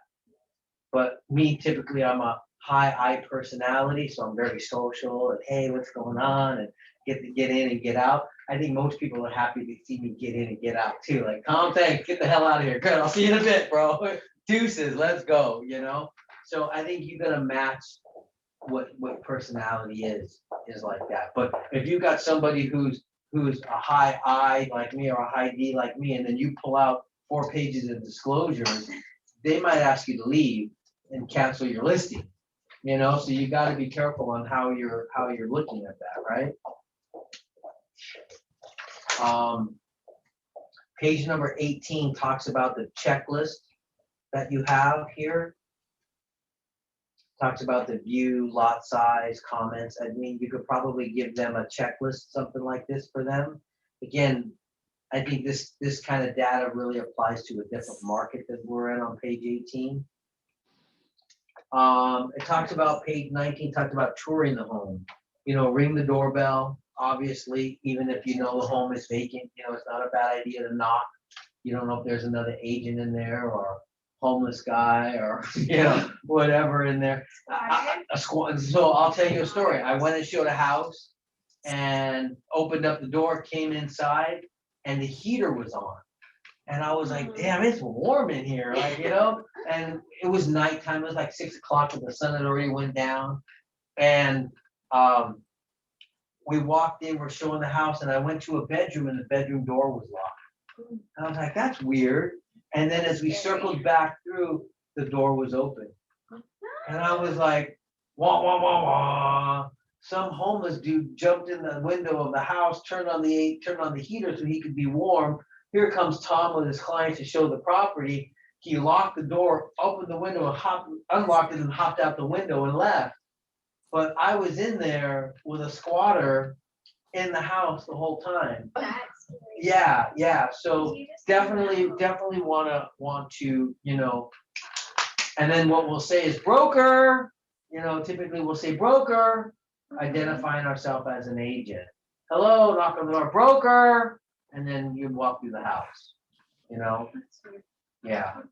But me, typically, I'm a high I personality, so I'm very social and, hey, what's going on? And get in and get out. I think most people are happy to see me get in and get out too. Like, Tom, thanks, get the hell out of here. Good, I'll see you in a bit, bro. Deuces, let's go, you know? So I think you gotta match what personality is like that. But if you got somebody who's a high I like me or a high D like me, and then you pull out 4 pages of disclosures, they might ask you to leave and cancel your listing. You know, so you got to be careful on how you're looking at that, right? Page number 18 talks about the checklist that you have here. Talks about the view, lot size, comments. I mean, you could probably give them a checklist, something like this for them. Again, I think this kind of data really applies to a different market that we're in on page 18. It talks about page 19, talks about touring the home. You know, ring the doorbell, obviously, even if you know the home is vacant, you know, it's not a bad idea to knock. You don't know if there's another agent in there or homeless guy or, you know, whatever in there. A squad. So I'll tell you a story. I went and showed a house and opened up the door, came inside, and the heater was on. And I was like, damn, it's warm in here, like, you know? And it was nighttime, it was like 6 o'clock and the sun had already went down. And we walked in, we're showing the house, and I went to a bedroom and the bedroom door was locked. And I was like, that's weird. And then as we circled back through, the door was open. And I was like, wah, wah, wah, wah. Some homeless dude jumped in the window of the house, turned on the heater so he could be warm. Here comes Tom with his clients to show the property. He locked the door, opened the window, and unlocked it and hopped out the window and left. But I was in there with a squatter in the house the whole time. Yeah. So definitely want to, you know, and then what we'll say is broker, you know, typically we'll say broker, identifying ourselves as an agent. Hello, knock on the door, broker, and then you walk through the house, you know? Yeah.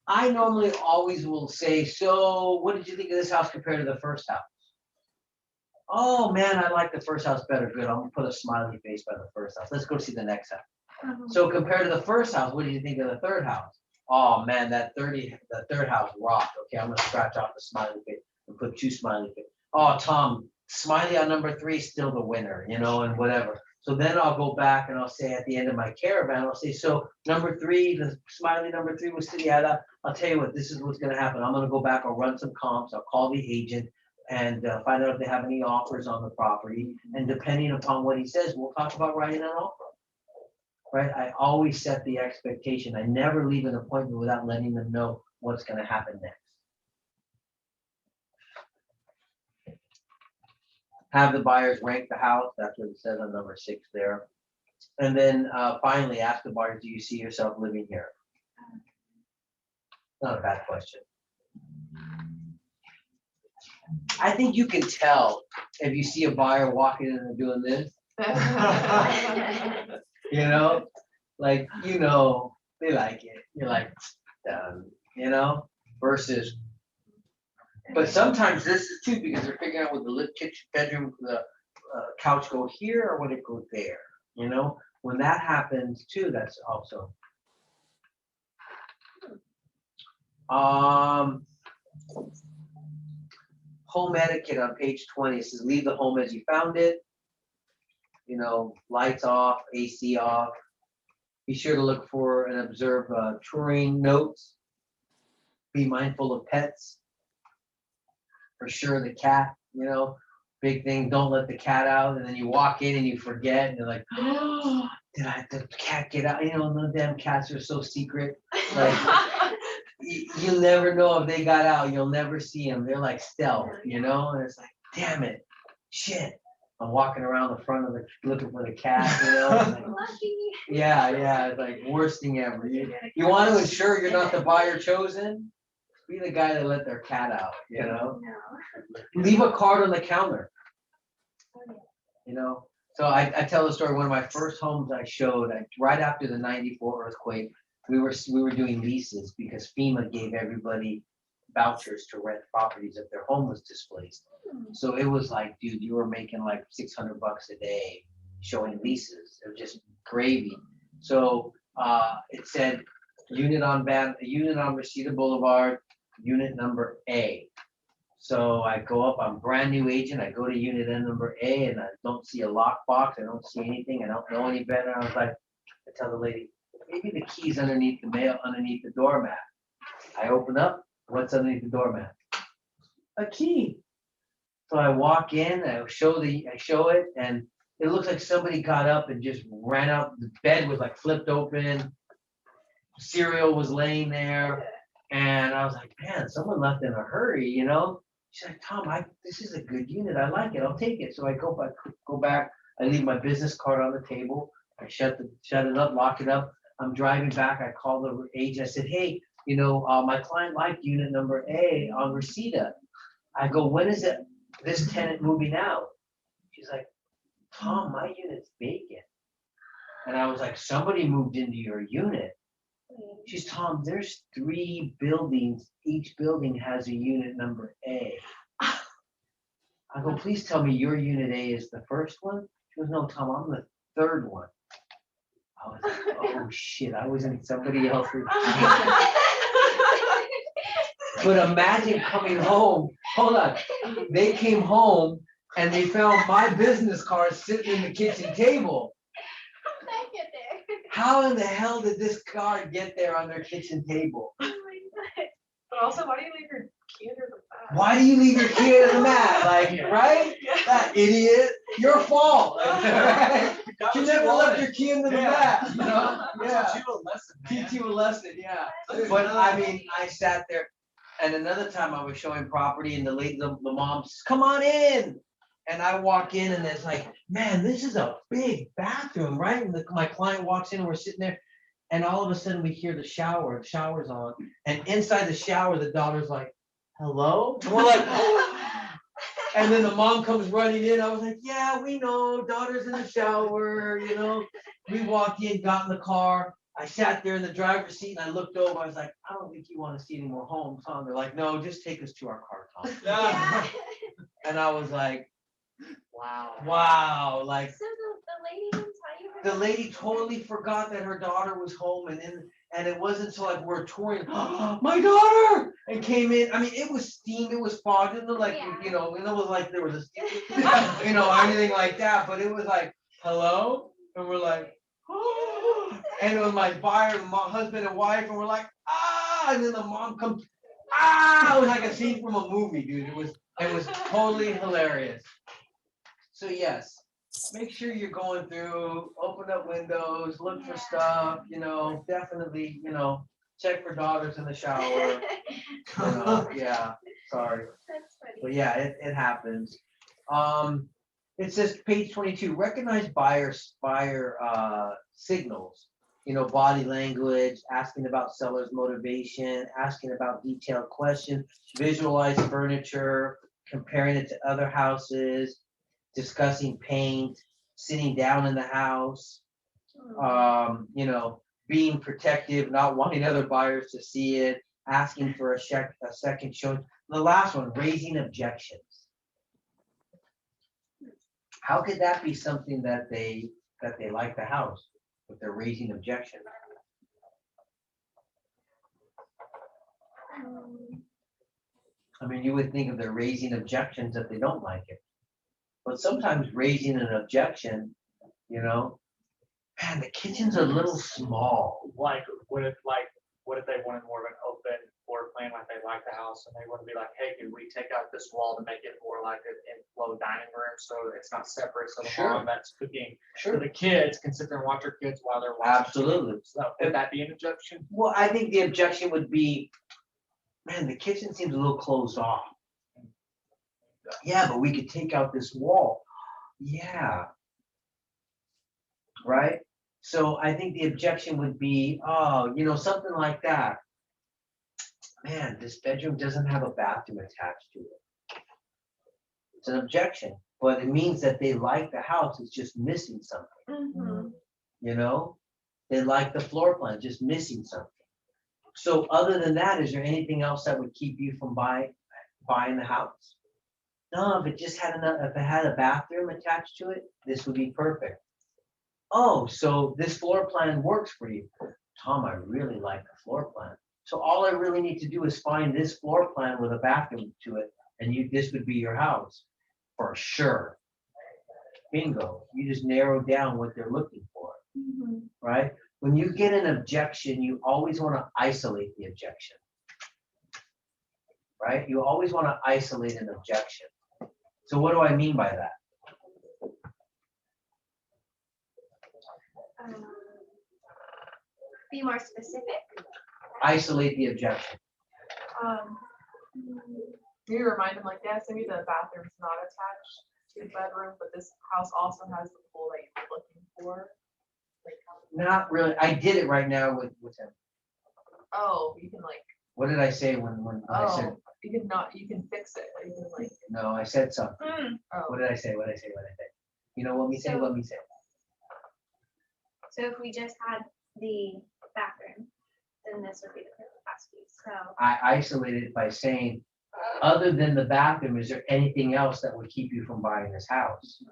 I normally always will say, so what did you think of this house compared to the first house? Oh man, I like the first house better. Good, I'm gonna put a smiley face by the first house. Let's go see the next house. So compared to the first house, what do you think of the third house? Oh man, the third house rocked. Okay, I'm gonna scratch off the smiley face and put 2 smiley faces. Oh, Tom, smiley on number 3 is still the winner, you know, and whatever. So then I'll go back and I'll say at the end of my caravan, I'll say, so number 3, the smiley number 3 was still, yeah, I'll tell you what, this is what's gonna happen. I'm gonna go back, I'll run some comps, I'll call the agent and find out if they have any offers on the property. And depending upon what he says, we'll talk about writing an offer. Right? I always set the expectation. I never leave an appointment without letting them know what's gonna happen next. Have the buyers rank the house. That's what it says on number 6 there. And then finally ask the buyers, do you see yourself living here? Not a bad question. I think you can tell if you see a buyer walking in and doing this. You know, like, you know, they like it. You're like, you know, versus. But sometimes this is too, because they're figuring out with the kitchen, bedroom, the couch go here or would it go there? You know, when that happens too, that's also. Home etiquette on page 20 says leave the home as you found it. You know, lights off, AC off. Be sure to look for and observe touring notes. Be mindful of pets. For sure, the cat, you know, big thing. Don't let the cat out, and then you walk in and you forget, and you're like, oh, did the cat get out? You know, the damn cats are so secret. Like, you'll never know if they got out. You'll never see them. They're like stealth, you know. And it's like, damn it, shit. I'm walking around the front of the looking for the cat, you know. Like, yeah, it's like worst thing ever. You want to ensure you're not the buyer chosen. Be the guy that let their cat out, you know. Leave a card on the counter. You know. So I tell the story. One of my first homes I showed, right after the '94 earthquake, we were doing leases because FEMA gave everybody vouchers to rent properties if their home was displaced. So it was like, dude, you were making like $600 a day showing leases. It was just gravy. So it said unit on Reseda Boulevard, unit number A. So I go up, I'm brand new agent, I go to unit number A and I don't see a lockbox, I don't see anything, I don't know any better. I was like, I tell the lady, maybe the key's underneath the doormat. I open up, what's underneath the doormat? A key. So I walk in, I show it, and it looks like somebody got up and just ran out. The bed was like flipped open, cereal was laying there, and I was like, man, someone left in a hurry, you know? She's like, Tom, this is a good unit, I like it, I'll take it. So I go back, I leave my business card on the table. I shut it up, lock it up. I'm driving back. I call the agent. I said, hey, my client liked unit number A on Reseda. I go, when is this tenant moving out? She's like, Tom, my unit's vacant. And I was like, somebody moved into your unit. She's, Tom, there's 3 buildings. Each building has a unit number A. I go, please tell me your unit A is the first one. She goes, no, Tom, I'm the 3rd one. I was like, oh shit, I was in somebody else's. But imagine coming home, hold on, they came home and they found my business card sitting in the kitchen table. How in the hell did this card get there on their kitchen table? But also, why do you leave your key under the mat? Why do you leave your key under the mat? Like, right? That idiot, your fault. Right? You never left your key under the mat, you know? Yeah. Teach you a lesson, man. Teach you a lesson, yeah. But I mean, I sat there, and another time I was showing property, and the mom says, come on in. And I walk in, and it's like, man, this is a big bathroom, right? And my client walks in, and we're sitting there, and all of a sudden we hear the shower's on, and inside the shower, the daughter's like, hello? And we're like, and then the mom comes running in. I was like, yeah, we know, daughter's in the shower, We walked in, got in the car. I sat there in the driver's seat and I looked over. I was like, I don't think you want to see any more homes, huh? They're like, no, just take us to our car, Tom. Yeah. And I was like, Wow. like So the lady didn't tell you? the lady totally forgot that her daughter was home, and it wasn't until like we're touring, oh, my daughter, and came in. I mean, it was steam, it was fog, it was like, Yeah. it was like there was a steam, or anything like that, but it was like, hello? And we're like, oh, and it was my buyer, my husband and wife, and we're like, ah, and then the mom comes, ah, it was like a scene from a movie, dude. It was totally hilarious. So yes, make sure you're going through, open up windows, look for stuff, definitely, check for daughters in the shower. Yeah, sorry. That's funny. But yeah, it happens. It says page 22, recognize buyer signals, body language, asking about seller's motivation, asking about detailed questions, visualize furniture, comparing it to other houses, discussing paint, sitting down in the house, being protective, not wanting other buyers to see it, asking for a second showing. The last one, raising objections. How could that be something that they like the house, but they're raising objections? I mean, you would think if they're raising objections that they don't like it. But sometimes raising an objection, man, the kitchen's a little small. Like, what if they wanted more of an open floor plan, like they like the house, and they want to be like, hey, can we take out this wall to make it more like an inflow dining room, so it's not separate, so the Sure. mom that's cooking, Sure. so the kids can sit there and watch their kids while they're watching. Absolutely. So would that be an objection? Well, I think the objection would be, man, the kitchen seems a little closed off. Yeah, but we could take out this wall. Yeah. Right? So I think the objection would be, oh, something like that. Man, this bedroom doesn't have a bathroom attached to it. It's an objection, but it means that they like the house, it's just missing something. Mhm. They like the floor plan, just missing something. So other than that, is there anything else that would keep you from buying the house? No, if it just had if it had a bathroom attached to it, this would be perfect. Oh, so this floor plan works for you. Tom, I really like the floor plan. So all I really need to do is find this floor plan with a bathroom to it, and this would be your house for sure. Bingo, you just narrow down what they're looking for, right? When you get an objection, you always want to isolate the objection, right? You always want to isolate an objection. So what do I mean by that? Be more specific. Isolate the objection. Maybe remind them like, yes, maybe the bathroom's not attached 2-bedroom, but this house also has the pool that you're looking for? Like, Not really. I did it right now with him. oh, you can like, What did I say when I said, oh, you can not, you can fix it, or you can like, no, I said something. oh. What did I say? What did I say? What did I say? You know what me say? What me say? So if we just had the bathroom, then this would be the perfect house for you. So I isolated it by saying, other than the bathroom, is there anything else that would keep you from buying this house?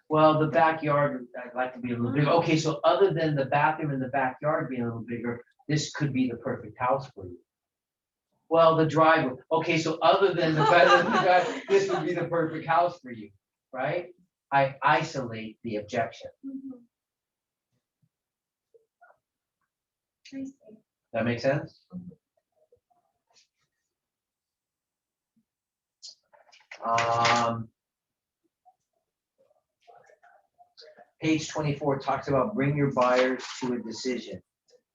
Well, the backyard, I'd like to be a little bigger. Okay, so other than the bathroom and the backyard being a little bigger, this could be the perfect house for you. Well, the driveway, okay, so other than the driveway, this would be the perfect house for you, right? I isolate the objection. I see. That make sense? Page 24 talks about bring your buyers to a decision.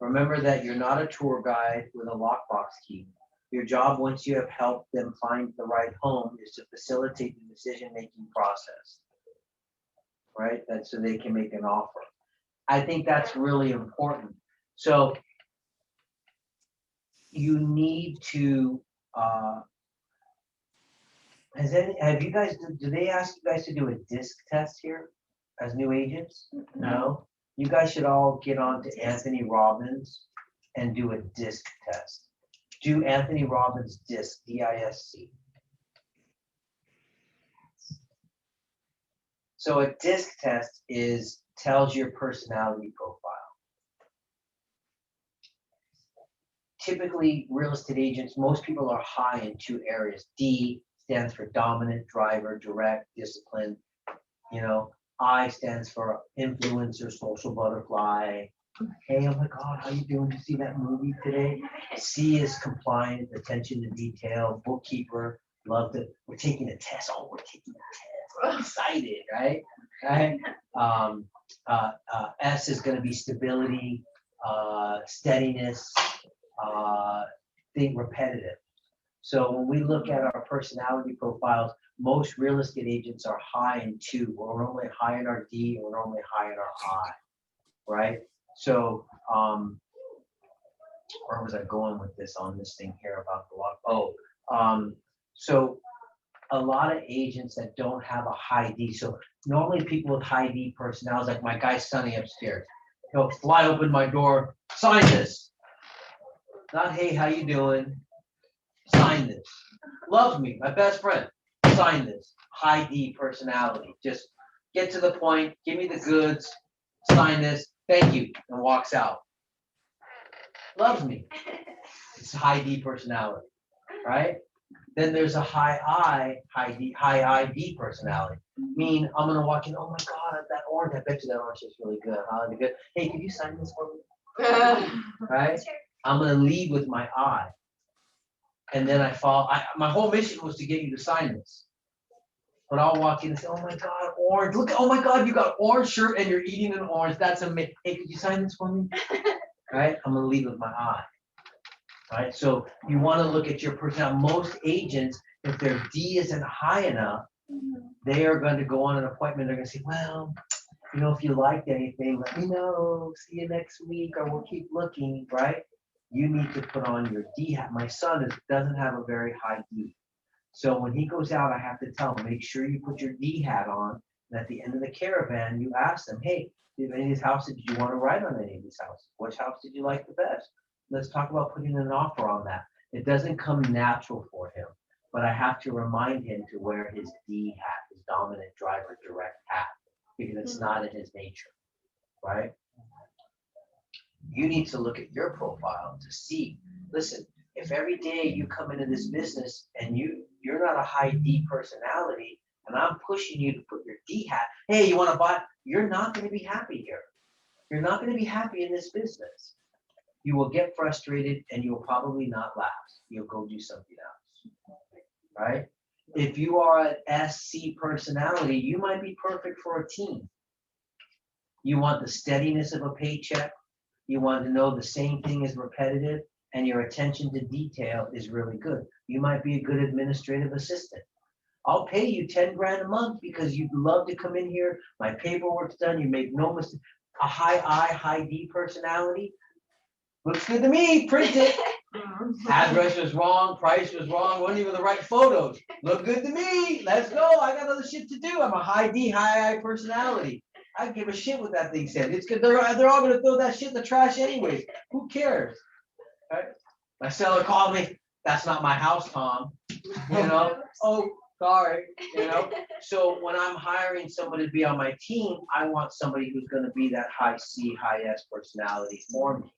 Remember that you're not a tour guide with a lockbox key. Your job, once you have helped them find the right home, is to facilitate the decision-making process. Right? That's so they can make an offer. I think that's really important. So you need to, have you guys, do they ask you guys to do a disc test here as new agents? No? You guys should all get on to Anthony Robbins and do a disc test. Do Anthony Robbins disc, D-I-S-C. So a disc test tells your personality profile. Typically, real estate agents, most people are high in 2 areas. D stands for dominant, driver, direct, discipline. You know, I stands for influencer, social butterfly. Hey, oh my God, how you doing? Did you see that movie today? C is compliant, attention to detail, bookkeeper, loved it. We're taking a test. Oh, we're taking a test. I'm excited, right? Right? S is going to be stability, steadiness, think repetitive. So when we look at our personality profiles, most real estate agents are high in 2. We're only high in our D, and we're only high in our I, right? So, where was I going with this on this thing here about the lock? So a lot of agents that don't have a high D. So normally people with high D personalities, like my guy Sonny upstairs, he'll fly open my door, sign this. Not, hey, how you doing? Sign this. Loves me, my best friend. Sign this. High D personality. Just get to the point, give me the goods, sign this, thank you, and walks out. Loves me. It's high D personality, right? Then there's a high I D personality. Mean I'm gonna walk in, oh my God, that orange, I bet you that orange is really good. Huh? Good. Hey, can you sign this for me? Right? Sure. I'm gonna lead with my I. And then I follow. My whole mission was to get you to sign this. But I'll walk in and say, oh my God, orange. Look, oh my God, you got orange shirt and you're eating an orange. That's amazing. Hey, could you sign this for me? Right? I'm gonna lead with my I. Right? So you want to look at your personality. Most agents, if their D isn't high enough, they are going to go on an appointment. They're going to say, well, you know, if you liked anything, let me know. See you next week, or we'll keep looking, right? You need to put on your D hat. My son doesn't have a very high D. So when he goes out, I have to tell him, make sure you put your D hat on. And at the end of the caravan, you ask them, hey, did any of these houses, did you want to ride on any of these houses? Which house did you like the best? Let's talk about putting an offer on that. It doesn't come natural for him, but I have to remind him to wear his D hat, his dominant driver direct hat, because it's not in his nature, right? You need to look at your profile to see, listen, if every day you come into this business and you're not a high D personality, and I'm pushing you to put your D hat, hey, you want to buy, you're not going to be happy here. You're not going to be happy in this business. You will get frustrated and you'll probably not last. You'll go do something else, right? If you are an SC personality, you might be perfect for a team. You want the steadiness of a paycheck. You want to know the same thing is repetitive, and your attention to detail is really good. You might be a good administrative assistant. I'll pay you 10 grand a month because you'd love to come in here. My paperwork's done. You make no mistake. A high I, high D personality. Looks good to me. Print it. Address was wrong. Price was wrong. Wasn't even the right photos. Look good to me. Let's go. I got other shit to do. I'm a high D, high I personality. I don't give a shit what that thing said. It's good. They're all gonna throw that shit in the trash anyways. Who cares? Right? My seller called me. That's not my house, Tom. You know? Oh, sorry. You know? So when I'm hiring somebody to be on my team, I want somebody who's gonna be that high C, high S personality for me.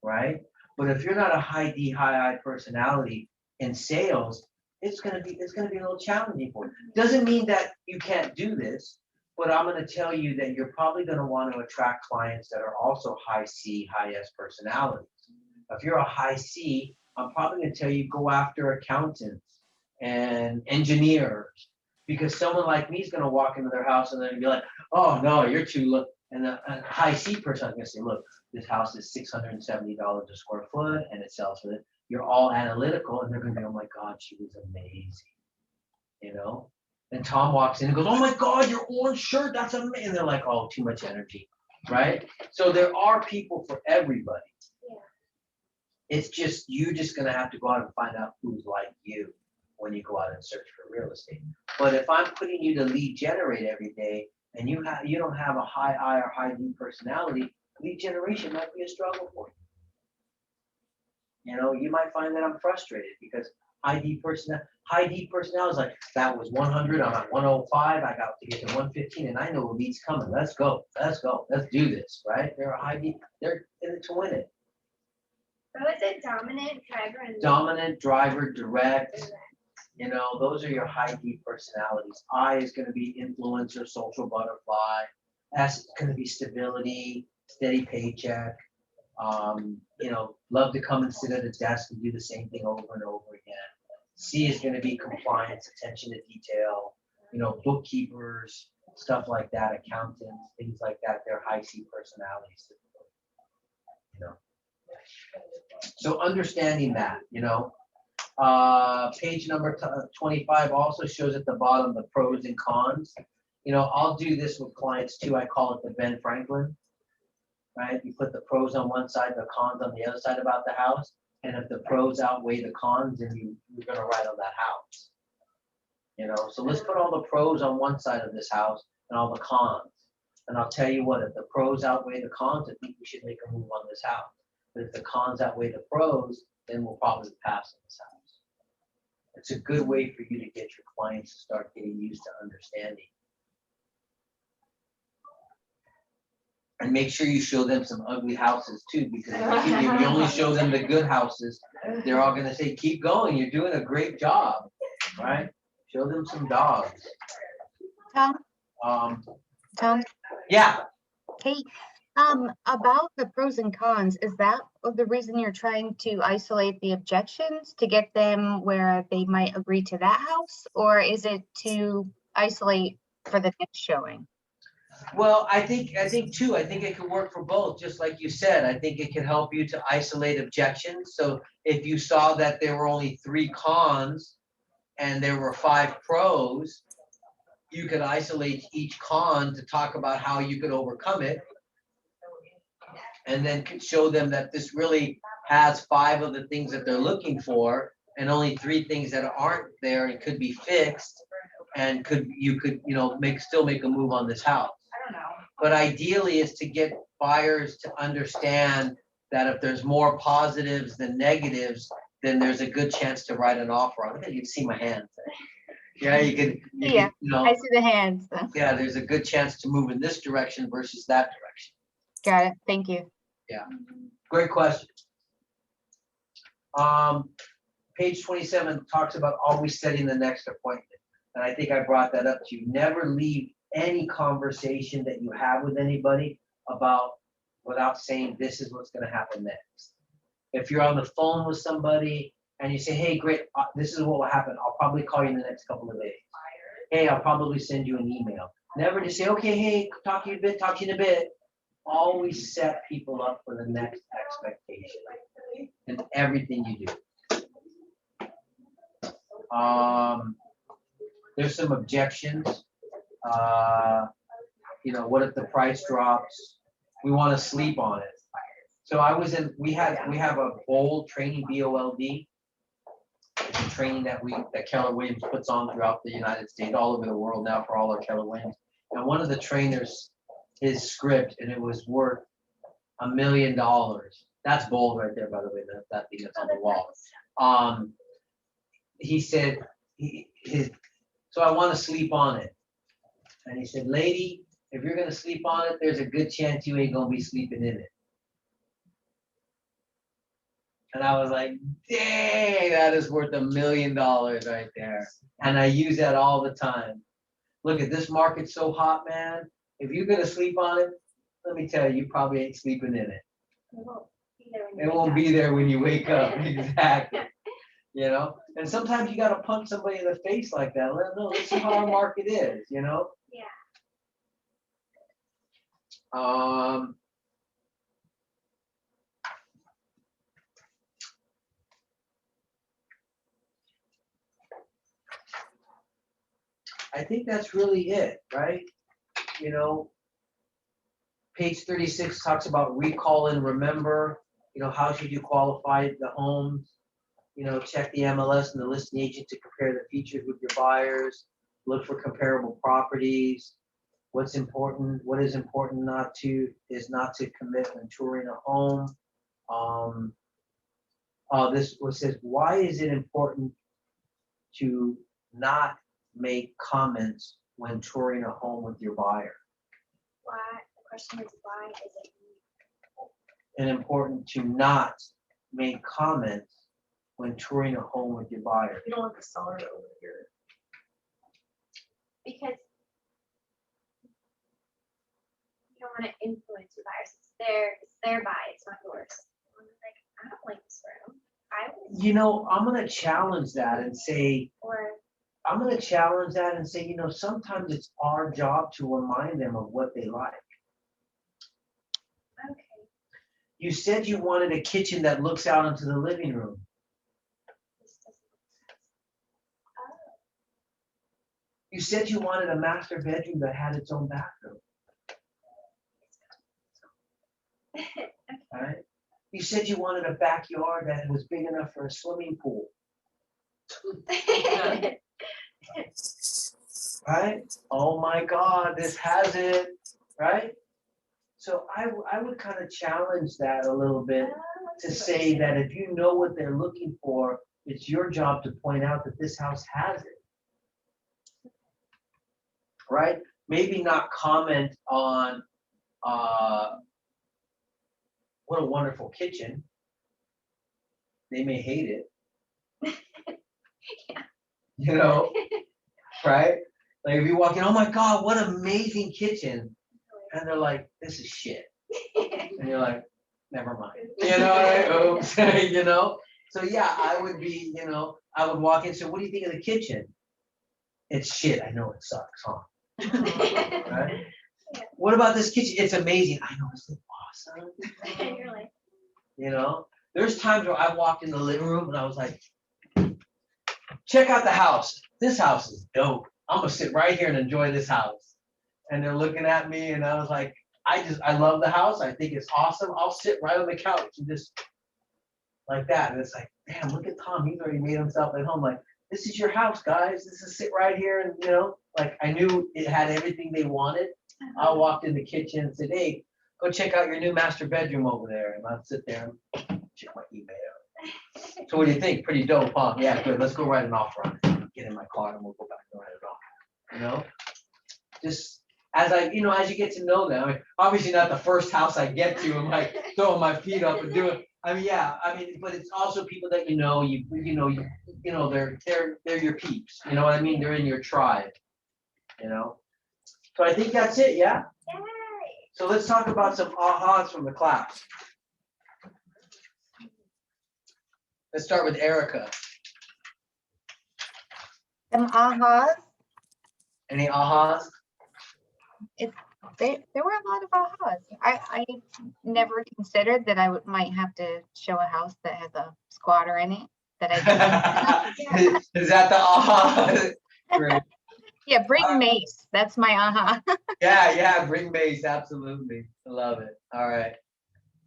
Right? But if you're not a high D, high I personality in sales, it's gonna be a little challenging for you. Doesn't mean that you can't do this, but I'm gonna tell you that you're probably gonna want to attract clients that are also high C, high S personalities. If you're a high C, I'm probably gonna tell you go after accountants and engineers, because someone like me is gonna walk into their house and then be like, oh no, you're too low. And a high C person is gonna say, look, this house is $670 a square foot and it sells for it. You're all analytical, and they're gonna be, oh my God, she was amazing. You know? And Tom walks in and goes, oh my God, your orange shirt, that's amazing. And they're like, oh, too much energy. Right? So there are people for everybody. Yeah. It's just, you're just gonna have to go out and find out who's like you when you go out and search for real estate. But if I'm putting you to lead generate every day and you don't have a high I or high D personality, lead generation might be a struggle for you. You know, you might find that I'm frustrated because high D personality is like, that was 100, I'm at 105, I got to get to 115, and I know a lead's coming. Let's go, let's do this, right? They're a high D, they're in it to win it. So is it dominant, driver, and Dominant, driver, direct, you know, those are your high D personalities. I is gonna be influencer, social butterfly. S is gonna be stability, steady paycheck. You know, love to come and sit at a desk and do the same thing over and over again. C is gonna be compliance, attention to detail, you know, bookkeepers, stuff like that, accountants, things like that. They're high C personalities. You know. So understanding that, you know. Page number 25 also shows at the bottom the pros and cons. You know, I'll do this with clients too. I call it the Ben Franklin, right? You put the pros on one side, the cons on the other side about the house. And if the pros outweigh the cons, then you're going to write on that house. You know, so let's put all the pros on one side of this house and all the cons. And I'll tell you what, if the pros outweigh the cons, I think we should make a move on this house. But if the cons outweigh the pros, then we'll probably pass on this house. It's a good way for you to get your clients to start getting used to understanding. And make sure you show them some ugly houses too, because if you only show them the good houses, they're all gonna say, keep going, you're doing a great job, right? Show them some dogs. Tom, Yeah, hey, about the pros and cons, is that the reason you're trying to isolate the objections to get them where they might agree to that house? Or is it to isolate for the next showing? well, I think it could work for both, just like you said. I think it can help you to isolate objections. So if you saw that there were only 3 cons and there were 5 pros, you could isolate each con to talk about how you could overcome it. And then could show them that this really has 5 of the things that they're looking for and only 3 things that aren't there and could be fixed, and you could still make a move on this house. But ideally is to get buyers to understand that if there's more positives than negatives, then there's a good chance to write an offer on it. You can see my hands. Yeah, you can, I see the hands. yeah, there's a good chance to move in this direction versus that direction. Got it. Thank you. Yeah, great question. Page 27 talks about always setting the next appointment. And I think I brought that up to you. Never leave any conversation that you have with anybody without saying this is what's going to happen next. If you're on the phone with somebody and you say, hey, great, this is what will happen. I'll probably call you in the next couple of days. Hey, I'll probably send you an email. Never just say, okay, hey, talk to you in a bit. Always set people up for the next expectation in everything you do. there's some objections. You know, what if the price drops? We want to sleep on it. So we have a BOLD training, BOLD. It's a training that Keller Williams puts on throughout the United States, all over the world now for all our Keller Williams. And one of the trainers, his script, and it was worth $1 million. That's bold right there, by the way, that thing that's on the wall. He said, so I want to sleep on it. And he said, lady, if you're gonna sleep on it, there's a good chance you ain't gonna be sleeping in it. And I was like, dang, that is worth $1 million right there. And I use that all the time. Look at this market's so hot, man. If you're gonna sleep on it, let me tell you, you probably ain't sleeping in it. It won't be there when you wake up. Exactly. You know, and sometimes you gotta punch somebody in the face like that. Let them know, let's see how our market is, you know? Yeah. I think that's really it, right? You know, page 36 talks about recall and remember, you know, how should you qualify the homes? You know, check the MLS and the listing agent to compare the features with your buyers, look for comparable properties. What's important, what is important not to commit when touring a home. This one says, why is it important to not make comments when touring a home with your buyer? Why, the question is, why is it? And important to not make comments when touring a home with your buyer. You don't want the seller to overhear it. Because you don't want to influence your buyers. It's their buy, it's not yours. Like, I don't like this room. You know, I'm gonna challenge that and say, Or you know, sometimes it's our job to remind them of what they like. okay. You said you wanted a kitchen that looks out into the living room. This doesn't make sense. Oh. You said you wanted a master bedroom that had its own bathroom. All right. You said you wanted a backyard that was big enough for a swimming pool. Right? Oh my God, this has it. Right? So I would kind of challenge that a little bit to say that if you know what they're looking for, it's your job to point out that this house has it. Right? Maybe not comment on what a wonderful kitchen. They may hate it. Yeah. You know, right? Like if you walk in, oh my God, what an amazing kitchen. And they're like, this is shit. And you're like, never mind. You know, oops, you know? So yeah, I would be, you know, I would walk in, so what do you think of the kitchen? It's shit, I know it sucks, huh? Right? Yeah. What about this kitchen? It's amazing. I know, it's awesome. And you're like, You know, there's times where I walked in the living room and I was like, check out the house. This house is dope. I'm gonna sit right here and enjoy this house. And they're looking at me and I was like, I love the house. I think it's awesome. I'll sit right on the couch and just like that. And it's like, damn, look at Tom. He's already made himself at home. Like, this is your house, guys. This is sit right here. And you know, like I knew it had everything they wanted. I walked in the kitchen and said, hey, go check out your new master bedroom over there. And I'd sit there and check my email. So what do you think? Pretty dope, huh? Yeah, good. Let's go write an offer on it. Get in my car and we'll go back and write it off. You know? Just as you get to know them. I mean, obviously not the first house I get to, I'm like throwing my feet up and doing. I mean, yeah. I mean, but it's also people that you know. They're your peeps. You know what I mean? They're in your tribe. You know. So I think that's it. Yeah. yay. So let's talk about some ahas from the class. Let's start with Erica. Some ahas. Any ahas? There were a lot of ahas. I never considered that I might have to show a house that has a squatter in it. That I didn't. Is that the aha? Great. Yeah, bring mace. That's my aha. Yeah, bring Mace, absolutely. I love it. All right.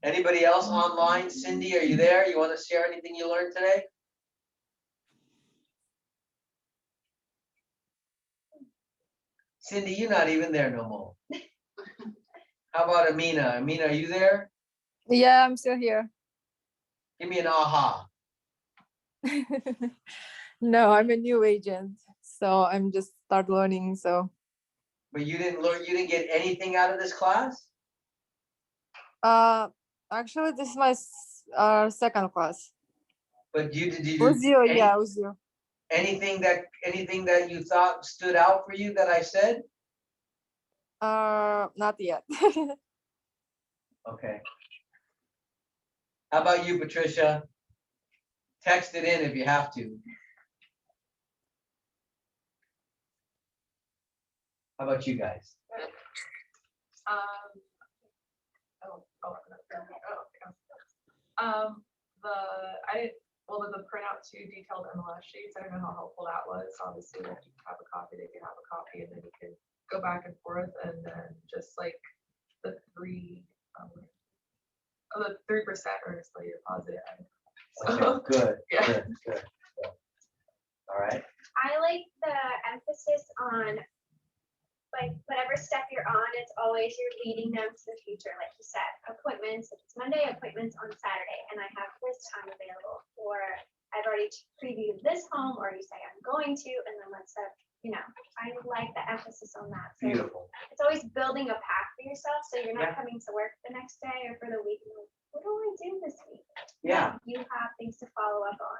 Anybody else online? Cindy, are you there? You want to share anything you learned today? Cindy, you're not even there no more. How about Amina? Amina, are you there? Yeah, I'm still here. Give me an aha. No, I'm a new agent, so I'm just start learning. So, But you didn't learn, you didn't get anything out of this class? actually, this is my second class. But did you With do you, yeah, with you. anything that you thought stood out for you that I said? Not yet. Okay. How about you, Patricia? Text it in if you have to. How about you guys? Oh, the printout two detailed MLS sheets, I don't know how helpful that was. Obviously, if you have a copy, they can have a copy, and then you can go back and forth, and then just like the 3% earnestly deposit. Okay, So, good, yeah. good. All right. I like the emphasis on, like, whatever step you're on, it's always you're leading them to the future. Like you said, appointments, if it's Monday, appointments on Saturday, and I have this time available, or I've already previewed this home, or you say I'm going to, and then let's set, I like the emphasis on that. So Beautiful. it's always building a path for yourself, so you're not Yeah. coming to work the next day or for the week. And like, what do I do this week? Yeah, You have things to follow up on.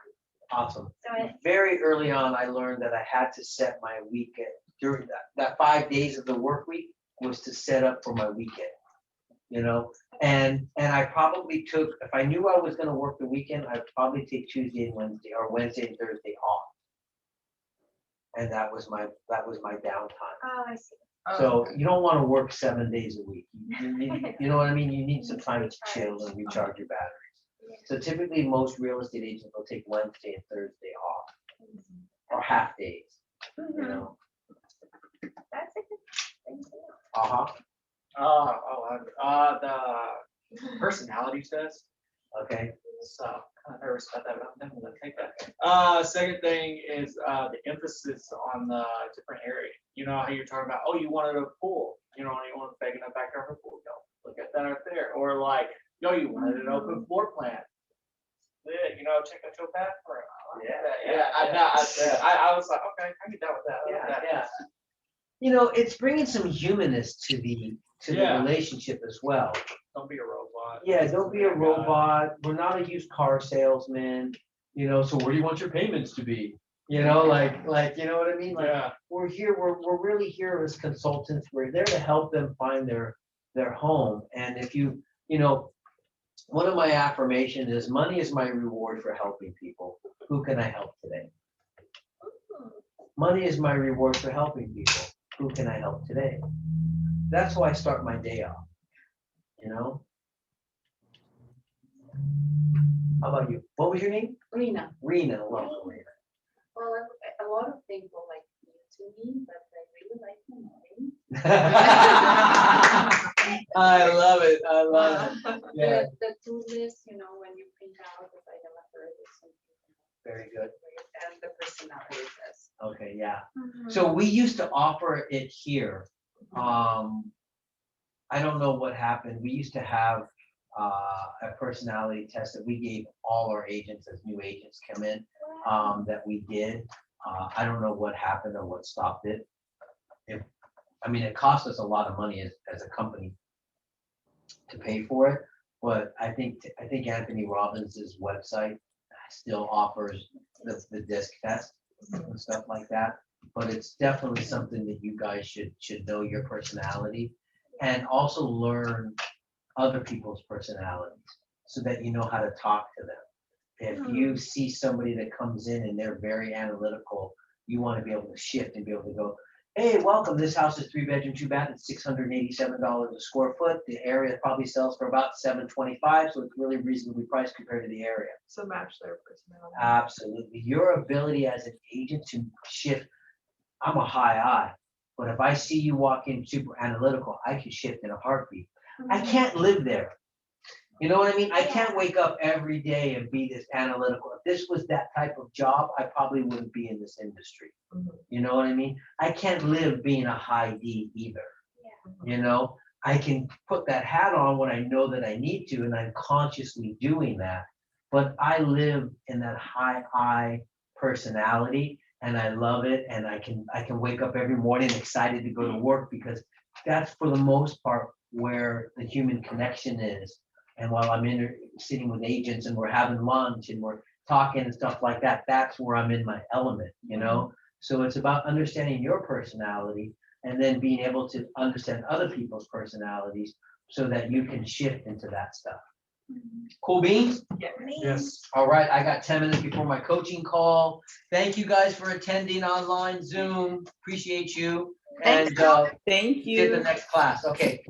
awesome. So it, Very early on, I learned that I had to set my weekend during that 5 days of the work week was to set up for my weekend, and I probably took, if I knew I was going to work the weekend, I'd probably take Tuesday and Wednesday or Wednesday and Thursday off. And that was my downtime. oh, I see. So you don't want to work 7 days a week. You know what I mean? You need some time to chill and recharge your batteries. So typically most real estate agents will take Wednesday and Thursday off or half days, Mhm. That's a good thing to know. The personality test. Okay. So kind of nervous about that, but I'm definitely gonna take that. Second thing is the emphasis on the different area. You know how you're talking about, oh, you wanted a pool, you want a big enough backyard for a pool, look at that right there. Or like, you wanted an open floor plan. Yeah, check out your bathroom. I was like, okay, I get that with that. Yeah. It's bringing some humanness to the Yeah. relationship as well. Don't be a robot. Yeah, don't be a robot. We're not a used car salesman, so where do you want your payments to be? Like, you know what I mean? Like, Yeah. we're here, we're really here as consultants. We're there to help them find their home. And if one of my affirmations is money is my reward for helping people. Who can I help today? Money is my reward for helping people. Who can I help today? That's how I start my day off. How about you? What was your name? Rina. Rena. Welcome, Rena. Well, a lot of people like you to me, but I really like the name. I love it. I love it. Yeah, The to list, when you print out, if I never heard of something. very good. And the personality test. Okay, yeah. Mhm. So we used to offer it here. I don't know what happened. We used to have a personality test that we gave all our agents as new agents come in, that we did. I don't know what happened or what stopped it. It cost us a lot of money as a company to pay for it, but I think Anthony Robbins' website still offers the disc test and stuff like that. But it's definitely something that you guys should know your personality and also learn other people's personalities so that you know how to talk to them. If you see somebody that comes in and they're very analytical, you want to be able to shift and be able to go, hey, welcome, this house is 3-bedroom, 2-bath, it's $687 a square foot. The area probably sells for about $725, so it's really reasonably priced compared to the area. So match their personality. Absolutely. Your ability as an agent to shift. I'm a high I. But if I see you walk in super analytical, I can shift in a heartbeat. I can't live there. You know what I mean? I can't wake up every day and be this analytical. If this was that type of job, I probably wouldn't be in this industry. You know what I mean? I can't live being a high D either. You know, I can put that hat on when I know that I need to, and I'm consciously doing that. But I live in that high I personality, and I love it. And I can wake up every morning excited to go to work, because that's for the most part where the human connection is. And while I'm sitting with agents and we're having lunch and we're talking and stuff like that, that's where I'm in my element, you know? So it's about understanding your personality and then being able to understand other people's personalities so that you can shift into that stuff. Cool beans? Yes. All right, I got 10 minutes before my coaching call. Thank you guys for attending online Zoom. Appreciate you. Thanks, And Tom. Thank get the you. next class. Okay.